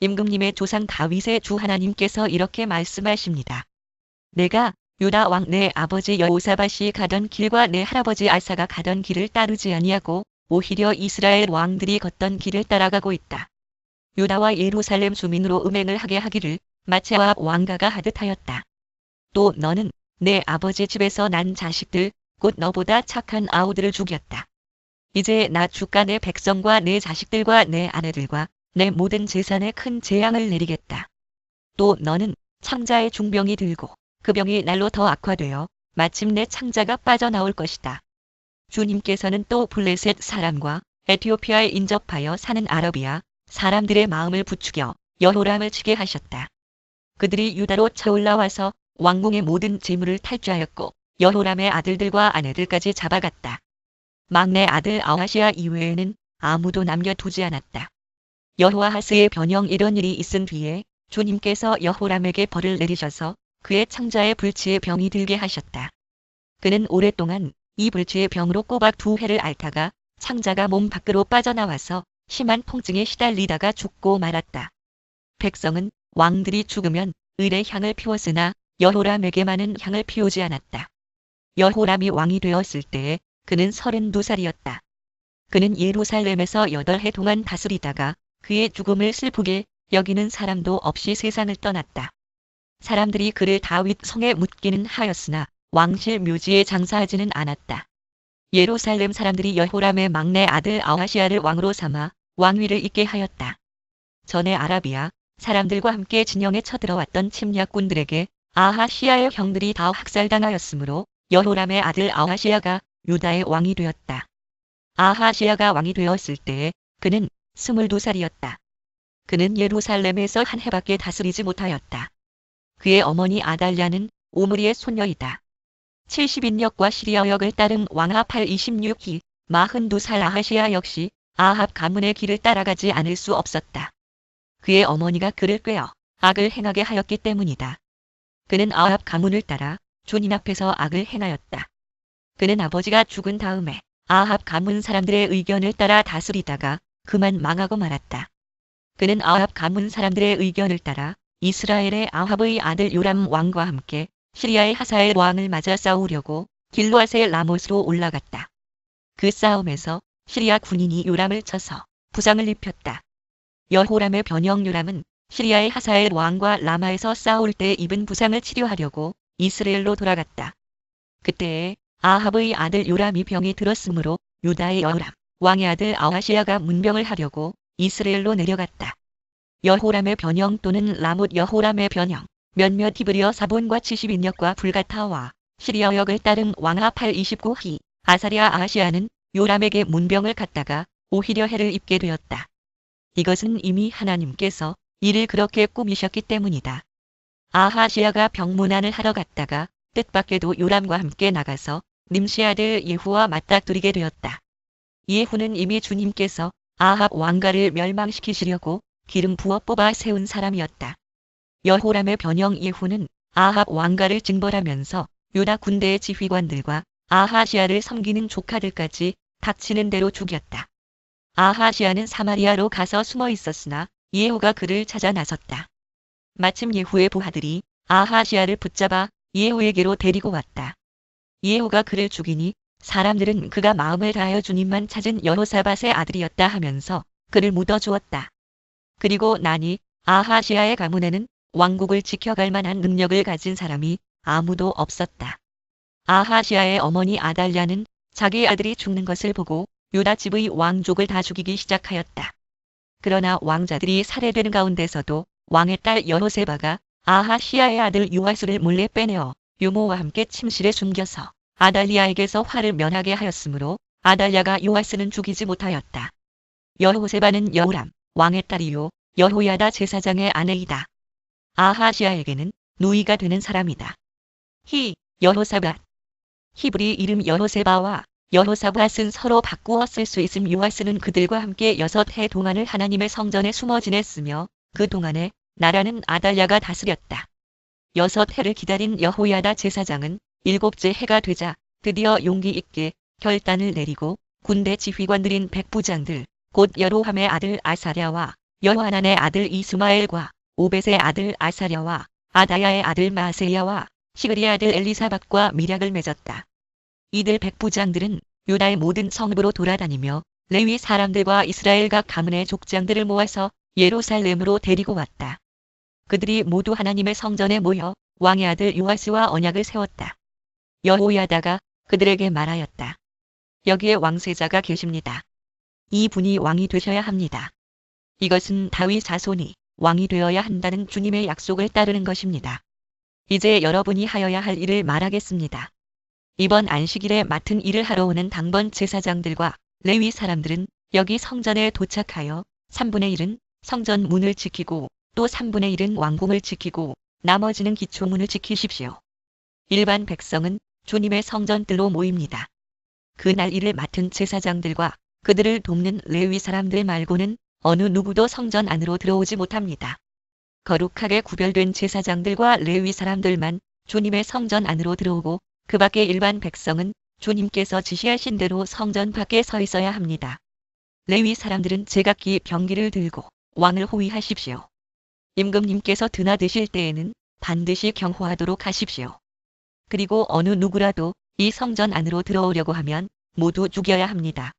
임금님의 조상 다윗의 주 하나님께서 이렇게 말씀하십니다. 내가 유다 왕 내 아버지 여호사밧이 가던 길과 내 할아버지 아사가 가던 길을 따르지 아니하고 오히려 이스라엘 왕들이 걷던 길을 따라가고 있다. 유다와 예루살렘 주민으로 음행을 하게 하기를 마치 아합 왕가가 하듯 하였다. 또 너는 내 아버지 집에서 난 자식들 곧 너보다 착한 아우들을 죽였다. 이제 나 주가 내 백성과 내 자식들과 내 아내들과 내 모든 재산에 큰 재앙을 내리겠다. 또 너는 창자의 중병이 들고 그 병이 날로 더 악화되어 마침내 창자가 빠져나올 것이다. 주님께서는 또 블레셋 사람과 에티오피아에 인접하여 사는 아라비아 사람들의 마음을 부추겨 여호람을 치게 하셨다. 그들이 유다로 쳐올라와서 왕궁의 모든 재물을 탈취하였고 여호람의 아들들과 아내들까지 잡아갔다. 막내 아들 아하시야 이외에는 아무도 남겨두지 않았다. 여호아하스의 변형 이런 일이 있은 뒤에 주님께서 여호람에게 벌을 내리셔서 그의 창자의 불치의 병이 들게 하셨다. 그는 오랫동안 이 불치의 병으로 꼬박 2해를 앓다가 창자가 몸 밖으로 빠져나와서 심한 통증에 시달리다가 죽고 말았다. 백성은 왕들이 죽으면 을의 향을 피웠으나 여호람에게만은 향을 피우지 않았다. 여호람이 왕이 되었을 때에 그는 32살이었다. 그는 예루살렘에서 8해 동안 다스리다가 그의 죽음을 슬프게 여기는 사람도 없이 세상을 떠났다. 사람들이 그를 다윗 성에 묻기는 하였으나 왕실 묘지에 장사하지는 않았다. 예루살렘 사람들이 여호람의 막내 아들 아하시야를 왕으로 삼아 왕위를 잇게 하였다. 전에 아라비아 사람들과 함께 진영에 쳐들어왔던 침략군들에게 아하시야의 형들이 다 학살당하였으므로 여호람의 아들 아하시야가 유다의 왕이 되었다. 아하시야가 왕이 되었을 때에 그는 22살이었다. 그는 예루살렘에서 한 해밖에 다스리지 못하였다. 그의 어머니 아달랴는 오므리의 손녀이다. 70인역과 시리아역을 따른 왕아 26기 42살 아하시야 역시 아합 가문의 길을 따라가지 않을 수 없었다. 그의 어머니가 그를 꾀어 악을 행하게 하였기 때문이다. 그는 아합 가문을 따라 주님 앞에서 악을 행하였다. 그는 아버지가 죽은 다음에 아합 가문 사람들의 의견을 따라 다스리다가 그만 망하고 말았다. 그는 아합 가문 사람들의 의견을 따라 이스라엘의 아합의 아들 요람 왕과 함께 시리아의 하사엘 왕을 맞아 싸우려고 길르앗의 라못으로 올라갔다. 그 싸움에서 시리아 군인이 요람을 쳐서 부상을 입혔다. 여호람의 변형 요람은 시리아의 하사엘 왕과 라마에서 싸울 때 입은 부상을 치료하려고 이스라엘로 돌아갔다. 그때에 아합의 아들 요람이 병이 들었으므로 유다의 여호람, 왕의 아들 아하시야가 문병을 하려고 이스라엘로 내려갔다. 여호람의 변형 또는 라못 여호람의 변형, 몇몇 히브리어 사본과 70인역과 불가타와 시리아 역을 따른 왕하 829희, 아사랴 아하시야는 요람에게 문병을 갖다가 오히려 해를 입게 되었다. 이것은 이미 하나님께서 이를 그렇게 꾸미셨기 때문이다. 아하시야가 병문안을 하러 갔다가 뜻밖에도 요람과 함께 나가서 님시 아들 예후와 맞닥뜨리게 되었다. 예후는 이미 주님께서 아합 왕가를 멸망시키시려고 기름 부어 뽑아 세운 사람이었다. 여호람의 변형 예후는 아합 왕가를 징벌하면서 유다 군대의 지휘관들과 아하시야를 섬기는 조카들까지 닥치는 대로 죽였다. 아하시야는 사마리아로 가서 숨어 있었으나 예후가 그를 찾아 나섰다. 마침 예후의 부하들이 아하시야를 붙잡아 예후에게로 데리고 왔다. 예후가 그를 죽이니 사람들은 그가 마음을 다하여 주님만 찾은 여호사밧의 아들이었다 하면서 그를 묻어주었다. 그리고 나니 아하시야의 가문에는 왕국을 지켜갈 만한 능력을 가진 사람이 아무도 없었다. 아하시야의 어머니 아달랴는 자기 아들이 죽는 것을 보고 유다 집의 왕족을 다 죽이기 시작하였다. 그러나 왕자들이 살해되는 가운데서도 왕의 딸 여호세바가 아하시야의 아들 요아스를 몰래 빼내어 유모와 함께 침실에 숨겨서 아달리아에게서 화를 면하게 하였으므로 아달랴가 요아스는 죽이지 못하였다. 여호세바는 여호람 왕의 딸이요 여호야다 제사장의 아내이다. 아하시야에게는 누이가 되는 사람이다. 여호사밧. 히브리 이름 여호세바와 여호사밧은 서로 바꾸어 쓸 수 있음. 요아스는 그들과 함께 6해 동안을 하나님의 성전에 숨어 지냈으며 그 동안에 나라는 아달랴가 다스렸다. 6해를 기다린 여호야다 제사장은 7째 해가 되자 드디어 용기 있게 결단을 내리고 군대 지휘관들인 백부장들 곧 여로함의 아들 아사랴와 여호하난의 아들 이스마엘과 오벳의 아들 아사랴와 아다야의 아들 마세야와 시그리의 아들 엘리사박과 밀약을 맺었다. 이들 백부장들은 유다의 모든 성읍으로 돌아다니며 레위 사람들과 이스라엘 각 가문의 족장들을 모아서 예루살렘으로 데리고 왔다. 그들이 모두 하나님의 성전에 모여 왕의 아들 요아스와 언약을 세웠다. 여호야다가 그들에게 말하였다. 여기에 왕세자가 계십니다. 이 분이 왕이 되셔야 합니다. 이것은 다윗 자손이 왕이 되어야 한다는 주님의 약속을 따르는 것입니다. 이제 여러분이 하여야 할 일을 말하겠습니다. 이번 안식일에 맡은 일을 하러 오는 당번 제사장들과 레위 사람들은 여기 성전에 도착하여 3분의 1은 성전 문을 지키고 또 3분의 1은 왕궁을 지키고 나머지는 기초문을 지키십시오. 일반 백성은 주님의 성전뜰로 모입니다. 그날 일을 맡은 제사장들과 그들을 돕는 레위 사람들 말고는 어느 누구도 성전 안으로 들어오지 못합니다. 거룩하게 구별된 제사장들과 레위 사람들만 주님의 성전 안으로 들어오고 그 밖의 일반 백성은 주님께서 지시하신 대로 성전 밖에 서 있어야 합니다. 레위 사람들은 제각기 병기를 들고 왕을 호위하십시오. 임금님께서 드나드실 때에는 반드시 경호하도록 하십시오. 그리고 어느 누구라도 이 성전 안으로 들어오려고 하면 모두 죽여야 합니다.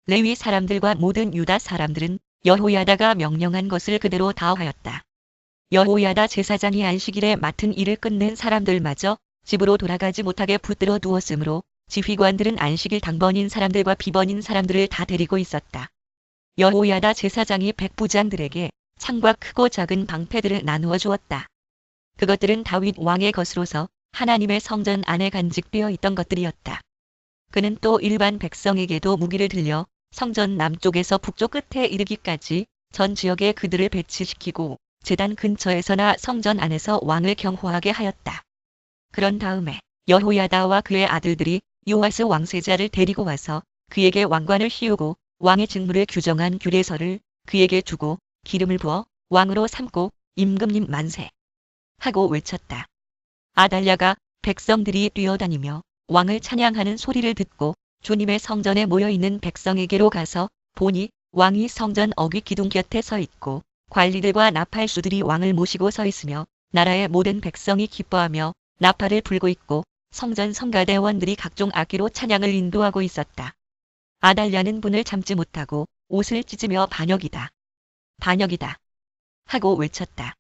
레위 사람들과 모든 유다 사람들은 여호야다가 명령한 것을 그대로 다 하였다. 여호야다 제사장이 안식일에 맡은 일을 끝낸 사람들마저 집으로 돌아가지 못하게 붙들어 두었으므로 지휘관들은 안식일 당번인 사람들과 비번인 사람들을 다 데리고 있었다. 여호야다 제사장이 백부장들에게 창과 크고 작은 방패들을 나누어 주었다. 그것들은 다윗 왕의 것으로서 하나님의 성전 안에 간직되어 있던 것들이었다. 그는 또 일반 백성에게도 무기를 들려 성전 남쪽에서 북쪽 끝에 이르기까지 전 지역에 그들을 배치시키고 제단 근처에서나 성전 안에서 왕을 경호하게 하였다. 그런 다음에 여호야다와 그의 아들들이 요아스 왕세자를 데리고 와서 그에게 왕관을 씌우고 왕의 직무를 규정한 규례서를 그에게 주고 기름을 부어 왕으로 삼고 임금님 만세 하고 외쳤다. 아달랴가 백성들이 뛰어다니며 왕을 찬양하는 소리를 듣고 주님의 성전에 모여있는 백성에게로 가서 보니 왕이 성전 어귀 기둥 곁에 서 있고 관리들과 나팔수들이 왕을 모시고 서 있으며 나라의 모든 백성이 기뻐하며 나팔을 불고 있고 성전 성가대원들이 각종 악기로 찬양을 인도하고 있었다. 아달랴는 분을 참지 못하고 옷을 찢으며 반역이다. 반역이다. 하고 외쳤다.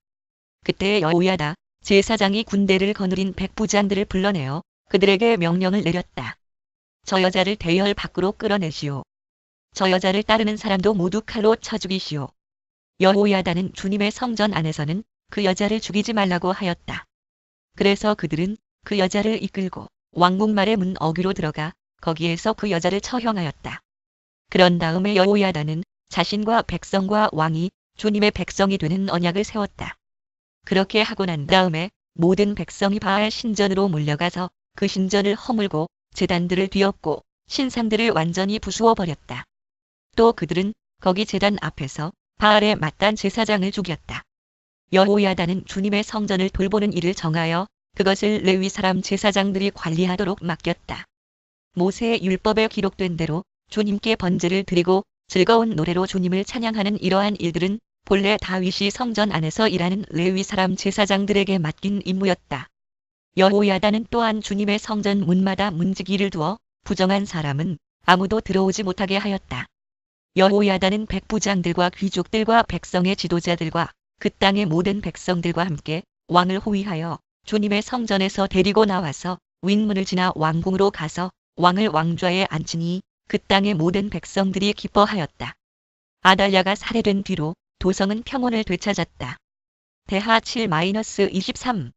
그때 여호야다 제사장이 군대를 거느린 백부장들을 불러내어 그들에게 명령을 내렸다. 저 여자를 대열 밖으로 끌어내시오. 저 여자를 따르는 사람도 모두 칼로 쳐 죽이시오. 여호야다는 주님의 성전 안에서는 그 여자를 죽이지 말라고 하였다. 그래서 그들은 그 여자를 이끌고 왕궁말의 문 어귀로 들어가 거기에서 그 여자를 처형하였다. 그런 다음에 여호야다는 자신과 백성과 왕이 주님의 백성이 되는 언약을 세웠다. 그렇게 하고 난 다음에 모든 백성이 바알 신전으로 몰려가서 그 신전을 허물고 제단들을 뒤엎고 신상들을 완전히 부수어 버렸다. 또 그들은 거기 제단 앞에서 바알의 mat단 제사장을 죽였다. 여호야다는 주님의 성전을 돌보는 일을 정하여 그것을 레위 사람 제사장들이 관리하도록 맡겼다. 모세의 율법에 기록된 대로 주님께 번제를 드리고 즐거운 노래로 주님을 찬양하는 이러한 일들은 본래 다윗이 성전 안에서 일하는 레위 사람 제사장들에게 맡긴 임무였다. 여호야다는 또한 주님의 성전 문마다 문지기를 두어 부정한 사람은 아무도 들어오지 못하게 하였다. 여호야다는 백부장들과 귀족들과 백성의 지도자들과 그 땅의 모든 백성들과 함께 왕을 호위하여 주님의 성전에서 데리고 나와서 윗문을 지나 왕궁으로 가서 왕을 왕좌에 앉히니 그 땅의 모든 백성들이 기뻐하였다. 아달랴가 살해된 뒤로 도성은 평온을 되찾았다. 대하 7-23